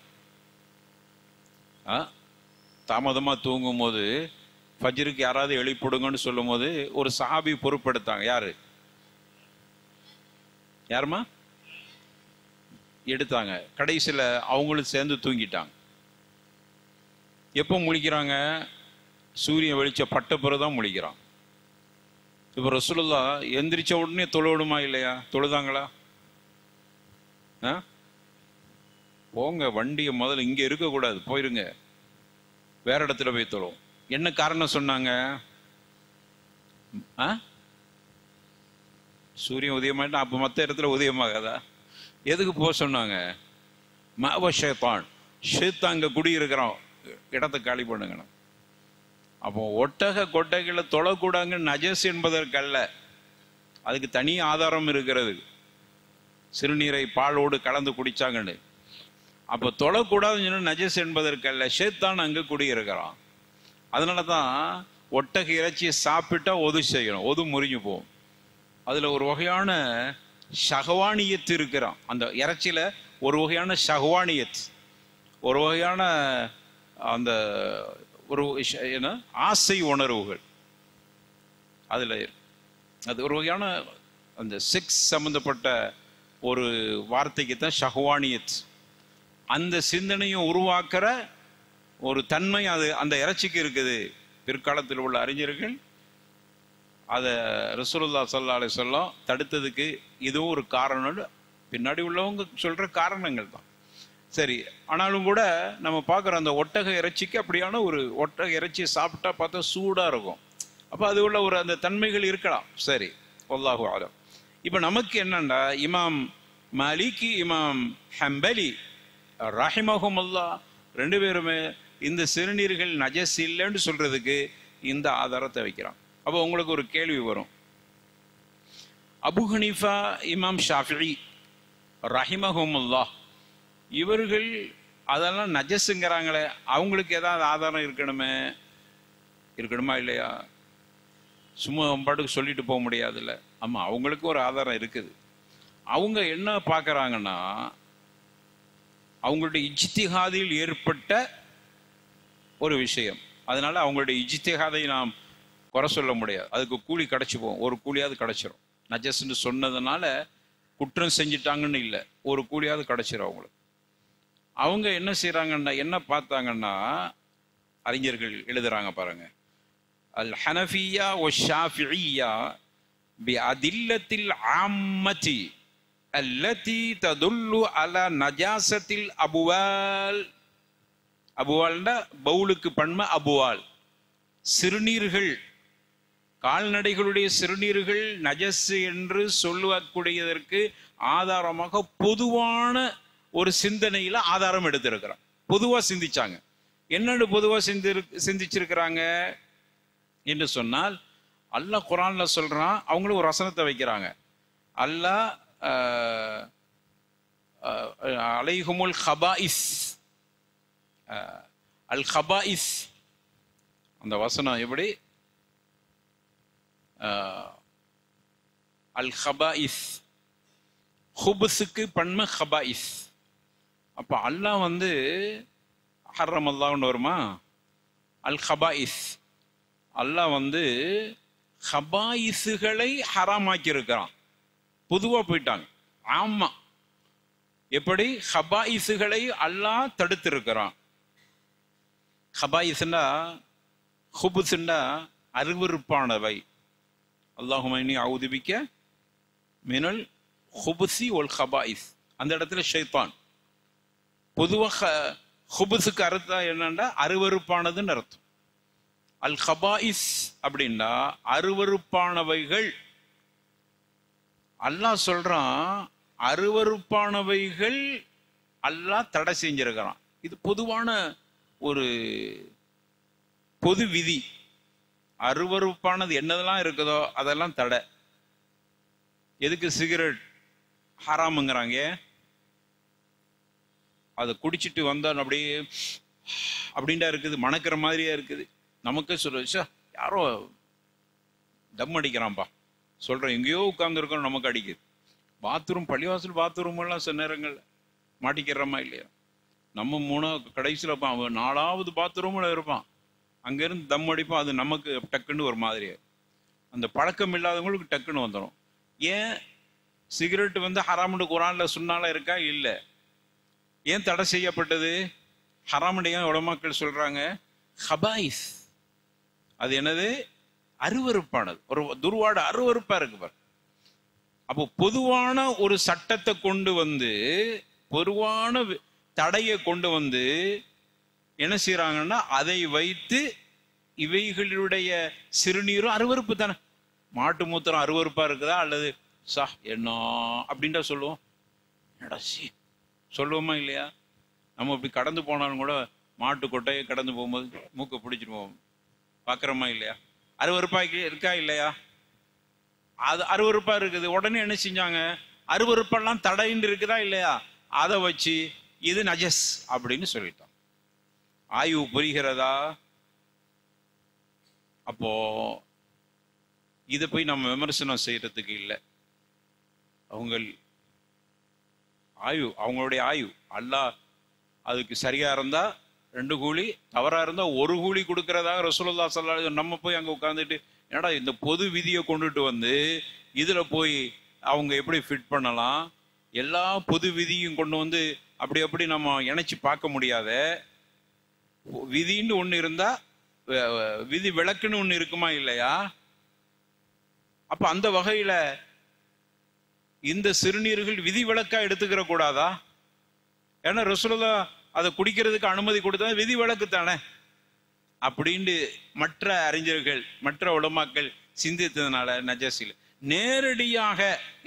B: தாமதமா தூங்கும் போது ஃபஜ்ருக்கு யாராவது எழுப்பிடுங்கன்னு சொல்லும் போது ஒரு சஹாபி பொறுப்பெடுத்தாங்க. யாருமா எடுத்தாங்க? கடைசியில் அவங்களும் சேர்ந்து தூங்கிட்டாங்க. எப்போ முழிக்கிறாங்க? சூரியன் வெளிச்ச பட்ட பிறகுதான் முழிக்கிறான். இப்போ ரசூலுல்லாஹ் எந்திரிச்ச உடனே தொழுவிடுமா இல்லையா? தொழுதாங்களா? போங்க, வண்டியை முதல்ல இங்க இருக்கக்கூடாது, போயிருங்க, வேற இடத்துல போய் தொழுவோம். என்ன காரணம் சொன்னாங்க? சூரியன் உதயமாயிட்டா அப்ப மற்ற இடத்துல உதயமாகாதா? எதுக்கு போக சொன்னாங்க? மாவ ஷைத்தான், ஷைத்தான் குடியிருக்கிறோம், இடத்தை காலி பண்ணுங்க. அப்போ ஒட்டக கொட்டைகளை தொழக்கூடாங்க நஜஸ் என்பதற்கல்ல, அதுக்கு தனி ஆதாரம் இருக்கிறது. சிறுநீரை பாலோடு கலந்து குடிச்சாங்கன்னு. அப்போ தொழக்கூடாதுன்னு நஜஸ் என்பதற்கல்ல, ஷைத்தான் அங்கு குடியிருக்கிறான். அதனால தான் ஒட்டக இறைச்சியை சாப்பிட்டா ஒது செய்யணும், ஒது முறிஞ்சு போகும். அதுல ஒரு வகையான ஷஹவானியத் இருக்கிறான் அந்த இறைச்சியில, ஒரு வகையான ஷஹவானியத், ஒரு வகையான அந்த ஒரு என்ன ஆசை உணர்வுகள் அதுல அது ஒரு வகையான அந்த செக்ஸ் சம்பந்தப்பட்ட ஒரு வார்த்தைக்கு தான் ஷஹவானியத். அந்த சிந்தனையும் உருவாக்குற ஒரு தன்மை அது அந்த இறைச்சிக்கு இருக்குது. பிற்காலத்தில் உள்ள அறிஞர்கள் அதை ரசூலுல்லாஹி ஸல்லல்லாஹு அலைஹி வஸல்லம் தடுத்ததுக்கு இதுவும் ஒரு காரணம், பின்னாடி உள்ளவங்க சொல்ற காரணங்கள் தான். சரி, ஆனாலும் கூட நம்ம பார்க்குற அந்த ஒட்டக இறைச்சிக்கு அப்படியான ஒரு ஒட்டக இறைச்சியை சாப்பிட்டா பார்த்தா சூடாக இருக்கும். அப்போ அது உள்ள ஒரு அந்த தன்மைகள் இருக்கலாம். சரி, வல்லாஹு அலம். இப்போ நமக்கு என்னண்டா, இமாம் மாலிகி, இமாம் ஹம்பலி ரஹிமஹுமுல்லாஹ் ரெண்டு பேருமே இந்த சிறுநீர்கள் நஜஸ் இல்லைன்னு சொல்றதுக்கு இந்த ஆதாரத்தை வைக்கிறான். அப்போ உங்களுக்கு ஒரு கேள்வி வரும், அபு ஹனீஃபா, இமாம் ஷாஃபிஈ ரஹிமஹுமுல்லாஹ் இவர்கள் அதெல்லாம் நஜஸுங்கிறாங்களே, அவங்களுக்கு ஏதாவது ஆதாரம் இருக்கணுமா இல்லையா? சும்மா பாட்டுக்கு சொல்லிட்டு போக முடியாதுல்ல. ஆமா, அவங்களுக்கு ஒரு ஆதாரம் இருக்குது. அவங்க என்ன பார்க்கறாங்கன்னா, அவங்களுடைய இஜ்திஹாதில் ஏற்பட்ட ஒரு விஷயம், அதனால அவங்களுடைய இஜ்திஹாதை நாம் குறை சொல்ல முடியாது. அதுக்கு கூலி கிடைச்சி போகும், ஒரு கூலியாவது கிடைச்சிரும். நஜஸ்ன்னு சொன்னதுனால குற்றம் செஞ்சிட்டாங்கன்னு இல்லை, ஒரு கூலியாவது கிடைச்சிரும் அவங்களுக்கு. அவங்க என்ன செய்யறாங்கன்னா, என்ன பார்த்தாங்கன்னா, அறிஞர்கள் எழுதுறாங்க பாருங்க, அல் ஹனஃபியா ஒ ஷாஃபிஇய்யா பி அதில்லத்தில் ஆம்மதி அல்லதி ததுல்லு அலா நஜாசத்தில் அபுவால். அபுவால்னா பவுலுக்கு பன்மை அபுவால். சிறுநீர்கள், கால்நடைகளுடைய சிறுநீர்கள் நஜஸ் என்று சொல்லக்கூடியதற்கு ஆதாரமாக பொதுவான ஒரு சிந்தனையில ஆதாரம் எடுத்திருக்கிறான். பொதுவா சிந்திச்சாங்க. என்னன்னு பொதுவா சிந்திச்சிருக்கிறாங்க என்று சொன்னால், அல்லாஹ் குர்ஆன்ல சொல்றான், அவங்களும் ஒரு வசனத்தை வைக்கிறாங்க. அல்லாஹ் அலைஹுமுல் ஹபாயிஸ், அல் ஹபாயிஸ், அந்த வசனம் எப்படி? அல் ஹபாயிஸ், ஹுபுஸுக்கு பன்மை ஹபாயிஸ். அப்ப அல்லாஹ் வந்து ஹர்ரம் அல்லாஹ்னு வருமா? அல் ஹபாயிஸ், அல்லாஹ் வந்து ஹபாயிஸுகளை ஹராமாக்கி இருக்கிறான். பொதுவா போயிட்டாங்க. ஆமா, எப்படி ஹபாயிஸுகளை அல்லாஹ் தடுத்து இருக்கிறான். ஹபாயிஸ்னா, ஹுபுஸ்னா அருவருப்பானவை. அல்லாஹும்ம இன்னி அஊது பிக்க மினல் ஹுபுஸி வல் ஹபாயிஸ். அந்த இடத்துல ஷைத்தான். பொதுவாக ஹுபுஸுக்கு அர்த்தம் என்னன்னா அருவருப்பானதுன்னு அர்த்தம். அல் ஹபாயிஸ் அப்படின்னா அருவருப்பானவைகள். அல்லாஹ் சொல்றான், அருவருப்பானவைகள் அல்லாஹ் தடை செஞ்சிருக்கிறான். இது பொதுவான ஒரு பொது விதி. அருவருப்பானது என்னதெல்லாம் இருக்குதோ அதெல்லாம் தடை. எதுக்கு சிகரெட் ஹராமுங்கிறாங்க? அதை குடிச்சிட்டு வந்தா அப்படியே அப்படின்டா இருக்குது, மணக்கிற மாதிரியா இருக்குது. நமக்கு சொல்ல யாரோ தம் அடிக்கிறான்பா சொல்றேன், எங்கேயோ உட்கார்ந்துருக்கோம், நமக்கு அடிக்குது. பாத்ரூம், பள்ளிவாசல் பாத்ரூம் எல்லாம் சில நேரங்கள் மாட்டிக்கிறோமா இல்லையா? நம்ம கடைசியில் இருப்பான், அவன் 4வது பாத்ரூம்ல இருப்பான், அங்கேருந்து தம் அடிப்பான். அது நமக்கு டக்குன்னு ஒரு மாதிரியா. அந்த பழக்கம் இல்லாதவங்களுக்கு டக்குன்னு வந்துடும். ஏன் சிகரெட் வந்து ஹராமுன்னு குர்ஆன்ல சொன்னால இருக்கா? இல்லை. ஏன் தடை செய்யப்பட்டது? ஹராமுடைய உலமாக்கள் சொல்றாங்க, ஹபாயிஸ், அது என்னது? அருவருப்பானது. ஒரு துர்வாடு அருவருப்பா இருக்கு பாரு. அப்போ பொதுவான ஒரு சட்டத்தை கொண்டு வந்து, பொதுவான தடையை கொண்டு வந்து என்ன செய்யறாங்கன்னா, அதை வைத்து இவைகளுடைய சிறுநீரும் அருவருப்பு தானே. மாட்டு மூத்திரம் அருவருப்பா இருக்குதா? அல்லது என்ன அப்படின்டா சொல்லுவோம்? நடசி சொல்லுவோமா இல்லையா? நம்ம இப்படி கடந்து போனாலும் கூட மாட்டு கொட்டையை கடந்து போகும்போது மூக்கை பிடிச்சிட்டு போவோம், பார்க்குறோமா இல்லையா? அருவருப்பா இருக்கா இல்லையா? அது அருவருப்பா இருக்குது. உடனே என்ன செஞ்சாங்க? அருவருப்பெல்லாம் தடைன்னு இருக்குதா இல்லையா? அதை வச்சு இது நஜஸ் அப்படின்னு சொல்லிட்டான். ஆய்வு புரிகிறதா? அப்போ இதை போய் நம்ம விமர்சனம் செய்யறதுக்கு இல்லை. அவங்களுடைய ஆய்வு. அல்லாஹ் அதுக்கு சரியா இருந்தா 2 கூலி, தவறா இருந்தா 1 கூலி கொடுக்கறதாக ரசூலுல்லாஹ் ஸல்லல்லாஹு அலைஹி வஸல்லம். நம்ம போய் அங்க உட்கார்ந்துட்டு என்னடா இந்த பொது விதியை கொண்டுட்டு வந்து இதுல போய் அவங்க எப்படி ஃபிட் பண்ணலாம்? எல்லா பொது விதியும் கொண்டு வந்து அப்படி நம்ம இணைச்சு பார்க்க முடியாத. விதின்னு ஒண்ணு இருந்தா விதி விளக்குன்னு ஒண்ணு இருக்குமா இல்லையா? அப்ப அந்த வகையில இந்த சிறுநீர்கள் விதி விளக்கா எடுத்துக்கிற கூடாதா? ஏன்னா ரசூலுல்லாஹ் அதை குடிக்கிறதுக்கு அனுமதி கொடுத்தா விதி விளக்கு தானே அப்படின்னு மற்ற அறிஞர்கள், மற்ற உலமாக்கள் சிந்தித்ததுனால நஜஸில் நேரடியாக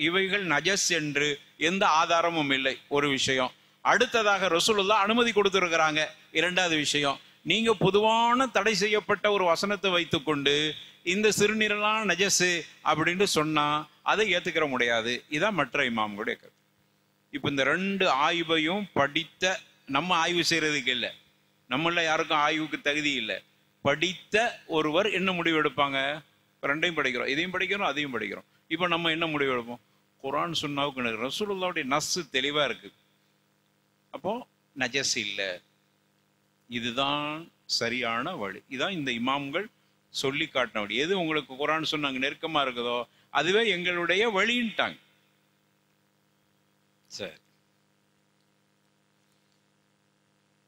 B: இவைகள் நஜஸ் என்று எந்த ஆதாரமும் இல்லை. ஒரு விஷயம். அடுத்ததாக ரசூலுல்லாஹ் அனுமதி கொடுத்திருக்கிறாங்க. 2வது விஷயம், நீங்க பொதுவான தடை செய்யப்பட்ட ஒரு வசனத்தை வைத்துக்கொண்டு இந்த சிறுநீரெல்லாம் நஜஸ் அப்படின்னு சொன்னா அதை ஏத்துக்கிற முடியாது. இதான் மற்ற இமாம்களுடைய கருத்து. இப்ப இந்த 2 ஆய்வையும் படித்த நம்ம ஆய்வு செய்யறதுக்கு இல்லை, நம்மள யாருக்கும் ஆய்வுக்கு தகுதி இல்லை. படித்த ஒருவர் என்ன முடிவு எடுப்பாங்க? 2ஐயும் படிக்கிறோம், இதையும் படிக்கிறோம், அதையும் படிக்கிறோம். இப்ப நம்ம என்ன முடிவு எடுப்போம்? குர்ஆன் சுன்னாவுக்கு ரசூலுல்லாஹ்வுடைய நஸ் தெளிவா இருக்கு, அப்போ நஜஸ் இல்லை, இதுதான் சரியான வழி. இதான் இந்த இமாம்கள் சொல்லி காட்டினபடி. எது உங்களுக்கு குர்ஆன் சொன்னாங்க நெருக்கமா இருக்குதோ அதுவே எங்களுடைய வழின்ட்டாங்க. சரி,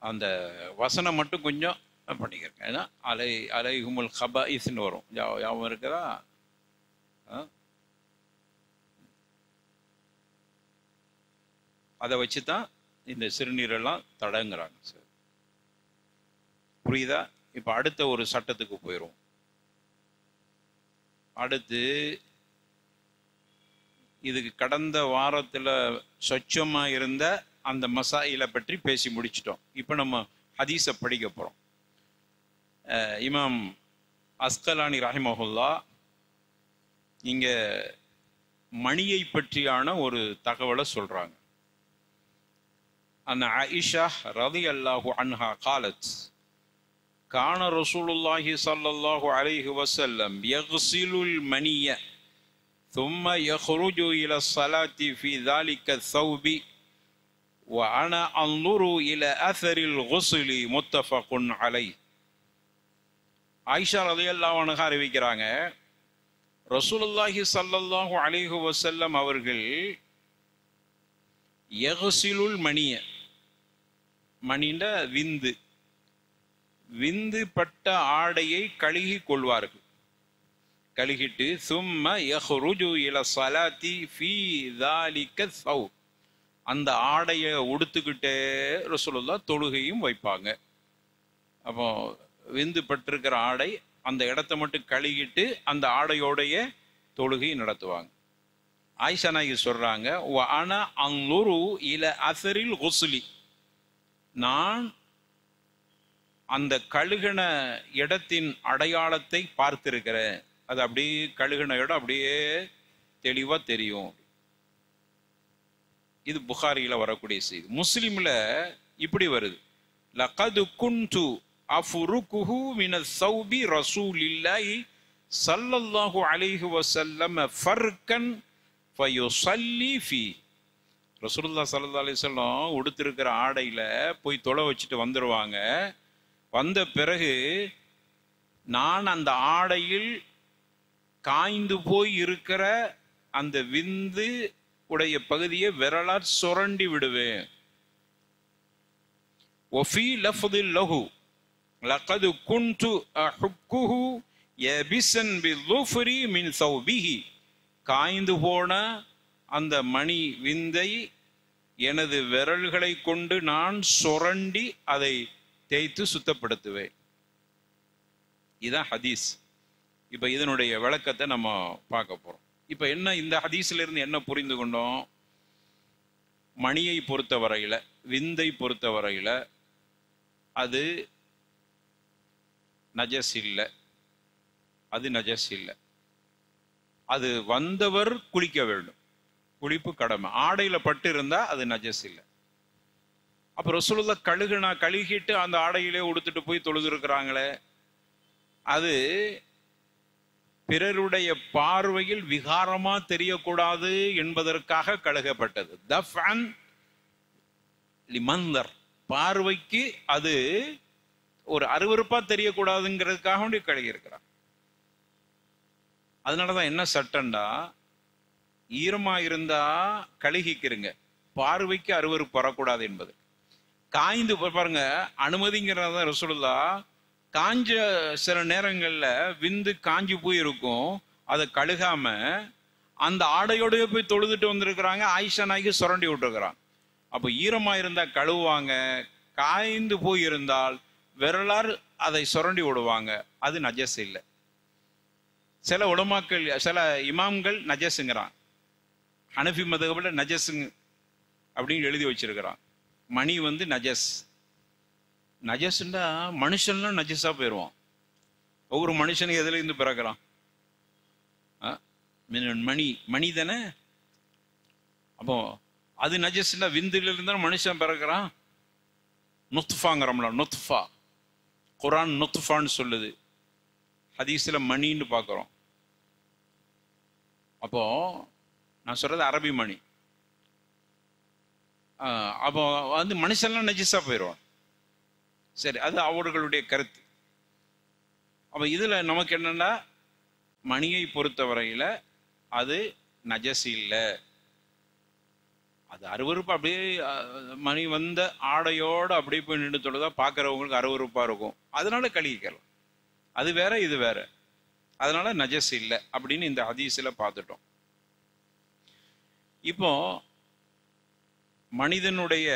B: அந்த வசனம் மட்டும் கொஞ்சம் பண்ணிக்கிறேன். ஏன்னா அலைஹுமுல் ஹபாயிஸ்ன்னு வரும், ஞாபகம் இருக்குதா? அதை வச்சு தான் இந்த சிறுநீரெல்லாம் தடங்குறாங்க. சார் புரியுதா? இப்போ அடுத்த ஒரு சட்டத்துக்கு போயிடும். அடுத்து இதுக்கு கடந்த வாரத்தில் சொச்சமாக இருந்த அந்த மசாயிலை பற்றி பேசி முடிச்சிட்டோம். இப்போ நம்ம ஹதீஸை படிக்க போகிறோம். இமாம் அஸ்கலானி ரஹிமஹுல்லா இங்கே மணியை பற்றியான ஒரு தகவலை சொல்கிறாங்க. அன் ஆயிஷா ரலியல்லாஹு அன்ஹா قالت كان رسول الله صلى الله عليه وسلم يغسل المني ثم يخرج إلى الصلاة في ذلك الثوب وأنا أنظر إلى أثر الغسل متفق عليه. ஆயிஷா ரலியல்லாஹு அன்ஹா அறிவிக்கிறாங்க, ரசூலுல்லாஹி ஸல்லல்லாஹு அலைஹி வஸல்லம் அவர்கள் யக்ஸிலுல் மணிய, மணின்ற விந்து, விந்து பட்ட ஆடையை கழுகி கொள்வார்கள். கழுகிட்டு சும்ம யஹ்ருஜு இல ஸலாத்தி ஃபீ ذلك الثوب, அந்த ஆடையை உடுத்துக்கிட்டே ரசூலுல்லாஹ் தொழுகையும் வைப்பாங்க. அப்போ விந்து பட்டிருக்கிற ஆடை அந்த இடத்த மட்டும் கழுகிட்டு அந்த ஆடையோடைய தொழுகை நடத்துவாங்க. ஆயிஷா நாயகி சொல்றாங்க, வ அனா அன்லுரு இல அஸரில் குஸ்லி, நான் அந்த கழுகின இடத்தின் அடையாளத்தை பார்த்திருக்கிறேன். அது அப்படியே கழுகின இடம் அப்படியே தெளிவா தெரியும். இது புகாரியில வரக்கூடிய செய்தி. முஸ்லிம்ல இப்படி வருது, லகது குன்து அஃபுருகுஹு மினஸ் ஸௌபி ரசூலில்லாஹி ஸல்லல்லாஹு அலைஹி வஸல்லம் ஃபர்கன் ஃபயுஸல்லி ஃபீ. ரசூலுல்லாஹ் ஸல்லல்லாஹு அலைஹி வஸல்லம் உடுத்திருக்கிற ஆடையில போய் தொலை வச்சுட்டு வந்துடுவாங்க. வந்த பிறகு நான் அந்த ஆடையில் காய்ந்து போய் இருக்கிற அந்த விந்து உடைய பகுதியை விரலால் சுரண்டி விடுவேன். ஒஃபி லஃப்தில் லஹு லகது குன்து அஹுக்குஹு யபிஸன் பில்லுஃப்ரி மின் ஸௌபிஹி, காய்ந்து போன அந்த மணி விந்தை எனது விரல்களை கொண்டு நான் சுரண்டி அதை தேய்த்து சுத்தப்படுத்துவேன். இதுதான் ஹதீஸ். இப்போ இதனுடைய விளக்கத்தை நம்ம பார்க்க போறோம். இப்போ என்ன, இந்த ஹதீஸ்ல இருந்து என்ன புரிந்து கொண்டோம்? மணியை பொறுத்த வரையில, விந்தை பொறுத்த வரையில அது நஜஸ் இல்லை, அது நஜஸ் இல்லை. அது வந்தவர் குளிக்க வேண்டும், குளிப்பு கடமை. ஆடையில பட்டு இருந்தா அது நஜஸ் இல்லை. அப்ப ரசூலுல்லாஹ் கழுகிட்டு அந்த ஆடையிலே உடுத்துட்டு போய் தொழுது இருக்கிறாங்களே, அது பிறருடைய பார்வையில் விகாரமா தெரியக்கூடாது என்பதற்காக கழுகப்பட்டது. தஃஅன் லிமந்தர், பார்வைக்கு அது ஒரு அருவருப்பா தெரியக்கூடாதுங்கிறதுக்காக வேண்டி கழுகி இருக்கிறான். அதனாலதான் என்ன சட்டம்டா, ஈரமா இருந்தா கழுகிக்கிறங்க, பார்வைக்கு அருவருப்பு வரக்கூடாது என்பது. காய்ந்து பாருங்க, அனுமதிங்கிறத ரசூலுல்லாஹ் காஞ்ச சில நேரங்கள்ல விந்து காஞ்சி போய் இருக்கும், அதை கழுகாம அந்த ஆடையோடய போய் தொழுதுட்டு வந்திருக்கிறாங்க. ஆயிஷா நாய்க்கு சுரண்டி விட்டுருக்கிறான். அப்போ ஈரமா இருந்தா கழுவுவாங்க, காய்ந்து போய் இருந்தால் விரலால் அதை சுரண்டி விடுவாங்க. அது நஜஸ் இல்லை. சில உலமாக்கள், சில இமாம்கள் நஜஸுங்கிறான். ஹனஃபி மதகபுல நஜஸுங்க அப்படின்னு எழுதி வச்சிருக்கிறான். மணி வந்து நஜஸ். நஜஸ்ன்னா மனுஷன்லாம் நஜஸா போயிடுவான். ஒவ்வொரு மனுஷனுக்கு எதுல இருந்து பிறக்கிறான்? மணி தானே. அப்போ அது நஜஸ்னா விந்துல இருந்தா மனுஷன் பிறக்கிறான். நுத்ஃபாங்கிறோம்ல, நுத்ஃபா. குர்ஆன் நுத்ஃபான்னு சொல்லுது, ஹதீஸ்ல மணின்னு பார்க்குறோம். அப்போ நான் சொல்றது அரபி மணி. அப்போ வந்து மனுஷன்லாம் நஜிஸா போயிடுவான். சரி, அது அவர்களுடைய கருத்து. அப்ப இதுல நமக்கு என்னன்னா, மணியை பொறுத்தவரையில அது நஜஸ் இல்லை. அது அருவருப்பு. அப்படியே மணி வந்த ஆடையோடு அப்படியே போய் நின்று தொழுதா பார்க்குறவங்களுக்கு அருவருப்பா இருக்கும், அதனால கழுகிக்கலாம். அது வேற, இது வேற. அதனால நஜஸ் இல்லை அப்படின்னு இந்த ஹதீஸ்ல பார்த்துட்டோம். இப்போ மனிதனுடைய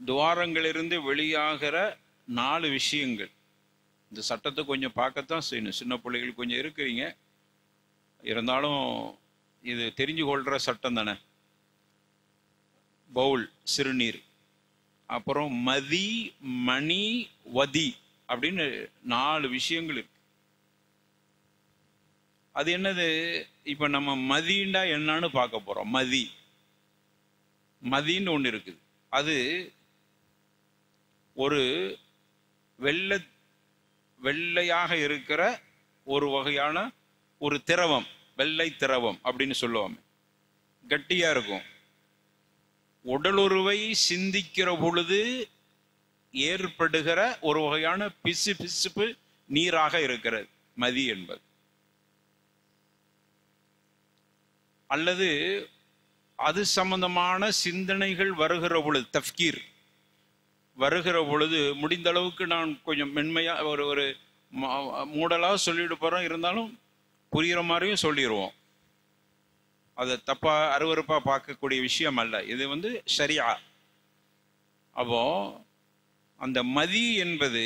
B: துவாரங்களிலிருந்து வெளியாகிற 4 விஷயங்கள். இந்த சட்டத்தை கொஞ்சம் பார்க்கத்தான் செய்யணும். சின்ன பிள்ளைகள் கொஞ்சம் இருக்கிறீங்க, இருந்தாலும் இது தெரிஞ்சு கொள்கிற சட்டம் தானே. பவுல் சிறுநீர், அப்புறம் மதி, மணி, வதி அப்படின்னு 4 விஷயங்கள் இருக்கு. அது என்னது? இப்ப நம்ம மதிண்டா என்னன்னு பார்க்க போறோம். மதின்னு ஒன்று இருக்குது. அது ஒரு வெள்ளையாக இருக்கிற ஒரு வகையான ஒரு திரவம், வெள்ளை திரவம் அப்படின்னு சொல்லுவாங்க. கட்டியா இருக்கும். உடலுறவை சிந்திக்கிற பொழுது ஏற்படுகிற ஒரு வகையான பிசுபிசுப்பு நீராக இருக்கிறது மதி என்பது. அல்லது அது சம்பந்தமான சிந்தனைகள் வருகிற பொழுது, தஃப்கீர் வருகிற பொழுது, முடிந்த அளவுக்கு நான் கொஞ்சம் மென்மையா ஒரு மூடலா சொல்லிட்டு போறோம், இருந்தாலும் புரிகிற மாதிரியும் சொல்லிடுவோம். அதை தப்பா அருவருப்பா பார்க்கக்கூடிய விஷயம் அல்ல. இது ஷரியா. அப்போ அந்த மதி என்பது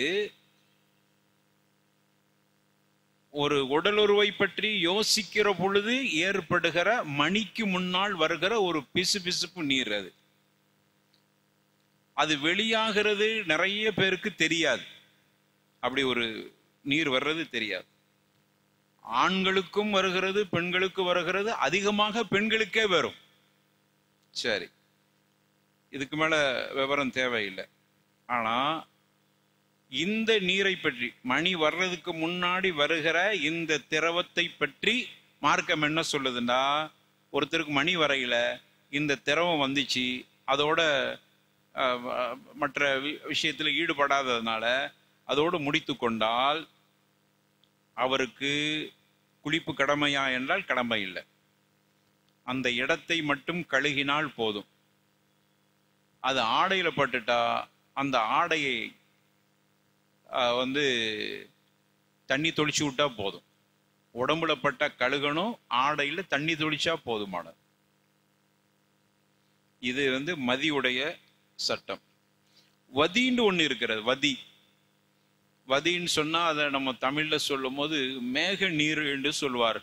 B: ஒரு உடலுறவை பற்றி யோசிக்கிற பொழுது ஏற்படுகிற மணிக்கு முன்னால் வருகிற ஒரு பிசுபிசுப்பு நீர். அது வெளியாகிறது நிறைய பேருக்கு தெரியாது. அப்படி ஒரு நீர் வர்றது தெரியாது. ஆண்களுக்கும் வருகிறது, பெண்களுக்கு வருகிறது. அதிகமாக பெண்களுக்கே வரும். சரி, இதுக்கு மேல விவரம் தேவையில்லை. ஆனா இந்த நீரை பற்றி, மணி வர்றதுக்கு முன்னாடி வருகிற இந்த திரவத்தை பற்றி மார்க்கம் என்ன சொல்லுதுன்னா, ஒருத்தருக்கு மணி வரையில இந்த திரவம் வந்துச்சு, அதோட மற்ற விஷயத்தில் ஈடுபடாததுனால அதோடு முடித்து கொண்டால் அவருக்கு குளிப்பு கடமையா என்றால் கடமை இல்லை. அந்த இடத்தை மட்டும் கழுகினால் போதும். அது ஆடையில பட்டுட்டா அந்த ஆடையை தண்ணி தொளிச்சு விட்டா போதும். உடம்புல பட்ட கழுகணும், ஆடையில தண்ணி தொளிச்சா போதுமானது. இது மதியுடைய சட்டம். வதின்னு ஒண்ணு இருக்கிறது. வதின்னு சொன்னா அதை நம்ம தமிழ்ல சொல்லும் போது மேக நீர் என்று சொல்வார்.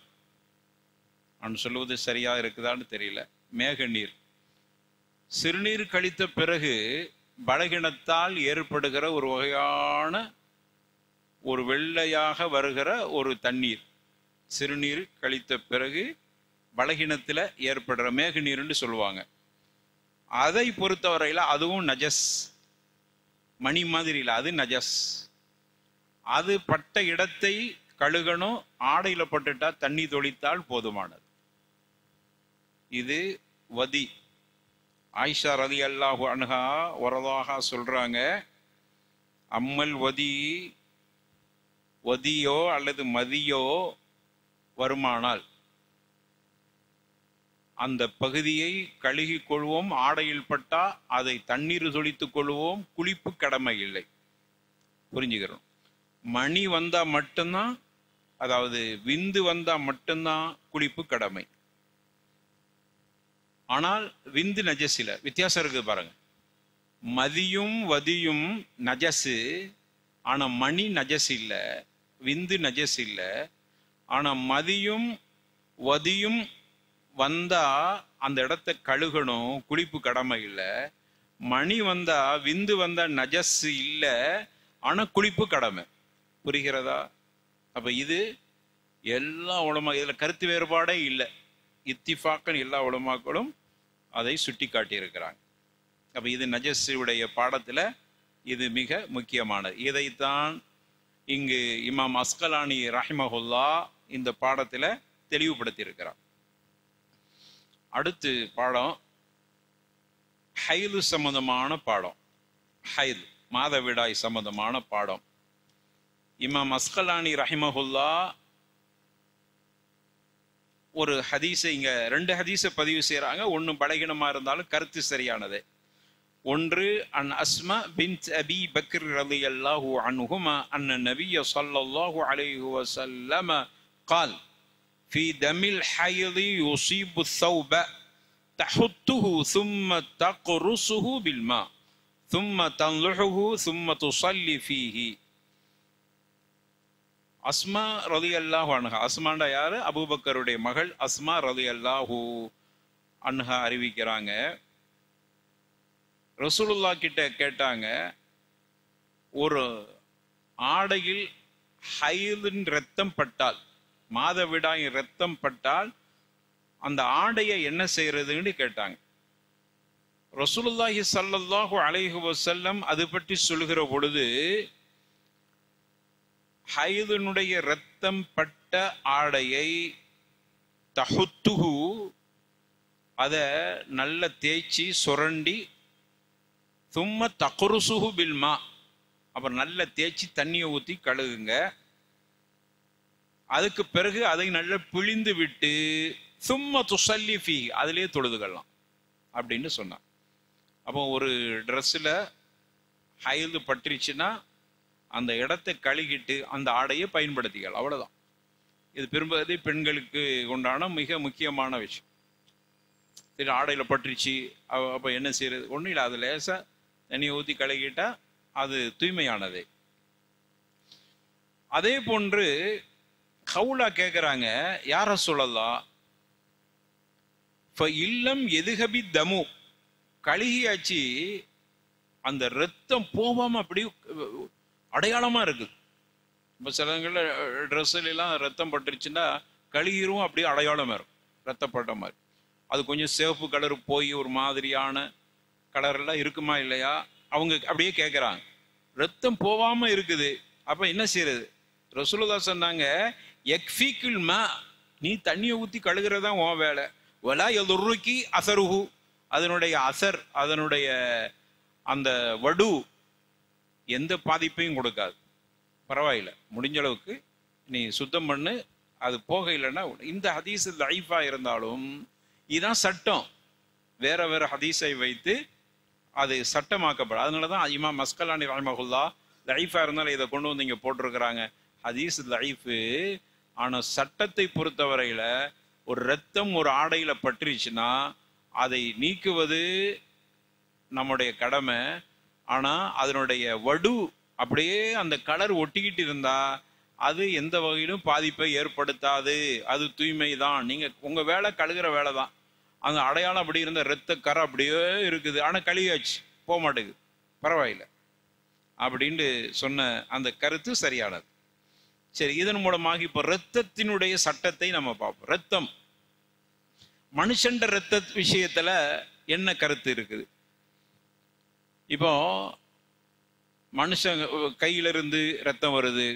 B: நான் சொல்லுவது சரியா இருக்குதான்னு தெரியல. மேக நீர். சிறுநீர் கழித்த பிறகு பலகீனத்தால் ஏற்படுகிற ஒரு வகையான ஒரு வெள்ளையாக வருகிற ஒரு தண்ணீர். சிறுநீர் கழித்த பிறகு பலகீனத்தில் ஏற்படுற மேக நீர்ன்னு சொல்லுவாங்க. அதை பொறுத்தவரையில அதுவும் நஜஸ். மணி மாதிரி இல்லை, அது நஜஸ். அது பட்ட இடத்தை கழுகணும், ஆடையில பட்டுட்டா தண்ணி தொளித்தால் போதுமானது. இது வதி. ஆயிஷா ரலியல்லாஹு அன்ஹா வரதாக சொல்றாங்க, அம்மல் வதியோ அல்லது மதியோ வருமானால் அந்த பகுதியை கழுகிக் கொள்வோம், ஆடையில் பட்டா அதை தண்ணீர் தொளித்துக் கொள்வோம், குளிப்பு கடமை இல்லை. புரிஞ்சுக்கிறோம். மணி வந்தா மட்டும்தான், அதாவது விந்து வந்தா மட்டும்தான் குளிப்பு கடமை. ஆனால் விந்து நஜஸ் இல்லை. வித்தியாசம் இருக்குது பாருங்க. மதியும் வதியும் நஜசு, ஆனா மணி நஜஸ் இல்லை, விந்து நஜஸ் இல்லை. ஆனா மதியும் வதியும் வந்தா அந்த இடத்தை கழுகணும், குளிப்பு கடமை இல்லை. மணி வந்தா, விந்து வந்தா நஜஸ் இல்லை, ஆனா குளிப்பு கடமை. புரிகிறதா? அப்ப இது எல்லா உலமா, இதுல கருத்து வேறுபாடே இல்லை. இத்திஃபாக்கன் எல்லா உலமாக்களும் அதை சுட்டி காட்டியிருக்கிறாங்க. அப்ப இது நஜஸுடைய பாடத்துல இது மிக முக்கியமானது. இதைத்தான் இங்கு இமாம் அஸ்கலானி ரஹிமஹுல்லா இந்த பாடத்துல தெளிவுபடுத்தி இருக்கிறார். அடுத்து பாடம் ஹைது சம்பந்தமான பாடம். ஹைது மாதவிடாய் சம்பந்தமான பாடம். இமாம் அஸ்கலானி ரஹிமஹுல்லா ஒரு ஹதீஸை இங்க 2 ஹதீஸை பதிவு செய்யறாங்க. ஒன்னு பலகீனமா இருந்தாலும் கருத்து சரியானது. ஒன்று, அன் அஸ்மா பின்த் அபி பக்ர் ரலியல்லாஹு அன்ஹுமா அன்ன நபிய ஸல்லல்லாஹு அலைஹி வஸல்லம் قال في دم الحيض يصيب الثوب تحطه ثم تقرصه بالماء ثم تنلحه ثم تصلي فيه. அஸ்மா ரலியல்லாஹு அன்ஹா, அஸ்மாண்டா யாரு? அபூபக்கருடைய மகள் அஸ்மா ரலியல்லாஹு அன்ஹா அறிவிக்கிறாங்க, ரசூலுல்லாஹ் கிட்ட கேட்டாங்க, ஒரு ஆடையில் ஹைலின் ரத்தம் பட்டால், மாதவிடாய் ரத்தம் பட்டால் அந்த ஆடையை என்ன செய்யறதுன்னு கேட்டாங்க. ரசூலுல்லாஹி ஸல்லல்லாஹு அலைஹி வஸல்லம் அது பற்றி சொல்லுகிற பொழுது, ஹைலினுடைய ரத்தம் பட்ட ஆடையை தஹுத்துஹு, அதை நல்ல தேய்ச்சி சுரண்டி, சும்ம தகுருசுஹு பில்மா, அப்புறம் நல்ல தேய்ச்சி தண்ணியை ஊற்றி கழுகுங்க, அதுக்கு பிறகு அதை நல்லா பிழிந்து விட்டு சும்ம துசல்லி ஃபீ, அதிலே தொழுதுகலாம் அப்படின்னு சொன்னான். அப்போ ஒரு ட்ரெஸ்ஸில் ஹைது பட்டுருச்சுன்னா அந்த இடத்தை கழுகிட்டு அந்த ஆடையை பயன்படுத்திக்கலாம், அவ்வளோதான். இது பெரும்பகுதி பெண்களுக்கு உண்டான மிக முக்கியமான விஷயம். சரி, ஆடையில் பட்டுருச்சு, அப்போ என்ன செய்யறது? ஒன்றும் இல்லை, அது லேசாக தண்ணியை ஊற்றி கழுகிட்டா அது தூய்மையானது. அதே போன்று கவுலா கேட்குறாங்க, யார சொல்லலாம், இல்லம் எதுகபி தமு, கழுகியாச்சு, அந்த ரத்தம் போகாம அப்படி அடையாளமா இருக்குது. இப்போ சிலங்களில் ட்ரெஸ்ஸெல்லாம் ரத்தம் பட்டுருச்சுன்னா கழுகிரும், அப்படியே அடையாளமாக இருக்கும் ரத்தப்பட்ட மாதிரி. அது கொஞ்சம் சிவப்பு கலர் போய் ஒரு மாதிரியான கலரெல்லாம் இருக்குமா இல்லையா? அவங்க அப்படியே கேட்குறாங்க, ரத்தம் போகாமல் இருக்குது, அப்போ என்ன செய்யறது? ரசூலுல்லாஹ் சொன்னாங்க, யக்ஃபீக்குல் மா, நீ தண்ணியை ஊற்றி கழுகுறதான் உன் வேலை. வலா யதுர்ருகி அசருஹு, அதனுடைய அசர், அதனுடைய அந்த வடு எந்த பாதிப்பையும் கொடுக்காது. பரவாயில்லை, முடிஞ்ச அளவுக்கு நீ சுத்தம் பண்ணு, அது போக இல்லைன்னா. இந்த ஹதீஸ் லைஃபா இருந்தாலும் இதுதான் சட்டம். வேற வேற ஹதீஸை வைத்து அது சட்டமாக்கப்படும். அதனாலதான் இமாம் அஸ்கலானி ரஹ்மஹுல்லா லைஃபா இருந்தாலும் இதை கொண்டு வந்து இங்க போட்டிருக்கிறாங்க. ஹதீஸ் லைஃபு, ஆனால் சட்டத்தை பொறுத்தவரையில ஒரு ரத்தம் ஒரு ஆடையில பட்டுருச்சுன்னா அதை நீக்குவது நம்முடைய கடமை. ஆனா அதனுடைய வடு அப்படியே அந்த கலர் ஒட்டிக்கிட்டு இருந்தா அது எந்த வகையிலும் பாதிப்பை ஏற்படுத்தாது, அது தூய்மை தான். நீங்க உங்க வேலை கழுகுற வேலை தான். அந்த அடையாளம் அப்படி இருந்த ரத்த கரை அப்படியே இருக்குது, ஆனா கழுகாச்சு, போக மாட்டேங்குது, பரவாயில்லை அப்படின்ட்டு சொன்ன அந்த கருத்து சரியானது. சரி, இதன் மூலமாக இப்போ ரத்தத்தினுடைய சட்டத்தை நம்ம பார்ப்போம். ரத்தம், மனுஷன் ரத்த விஷயத்துல என்ன கருத்து இருக்குது? இப்போ மனுஷன் கையிலிருந்து ரத்தம் வருது,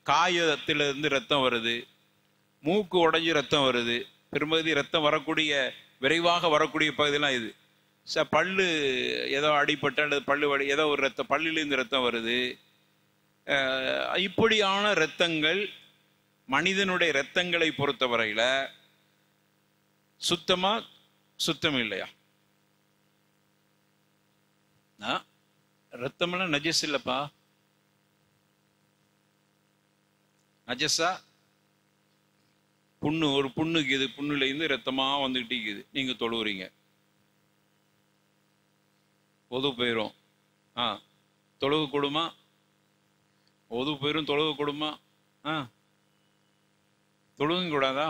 B: காயத்திலிருந்து ரத்தம் வருது, மூக்கு உடைஞ்சி ரத்தம் வருது, பெரும்பகுதி ரத்தம் வரக்கூடிய விரைவாக வரக்கூடிய பகுதியெல்லாம் இது. பல்லு ஏதோ அடிபட்ட அல்லது பல்லு வலி, ஏதோ ஒரு ரத்தம், பல்லிலிருந்து ரத்தம் வருது. இப்படியான இரத்தங்கள் மனிதனுடைய இரத்தங்களை பொறுத்தவரையில சுத்தமா சுத்தம் இல்லையா? ரத்தமெல்லாம் நஜஸ் இல்லப்பா, நஜஸா? புண்ணு, ஒரு புண்ணுக்கு இது, புண்ணுல இருந்து ரத்தமா வந்துகிட்டு இருக்குது, நீங்க தொழுவுறீங்க, ஒது போயிரும். தொழுவு கொடுமா? ஒது போயிரும், தொழுவு கொடுமா? தொழுவும் கூடாதா?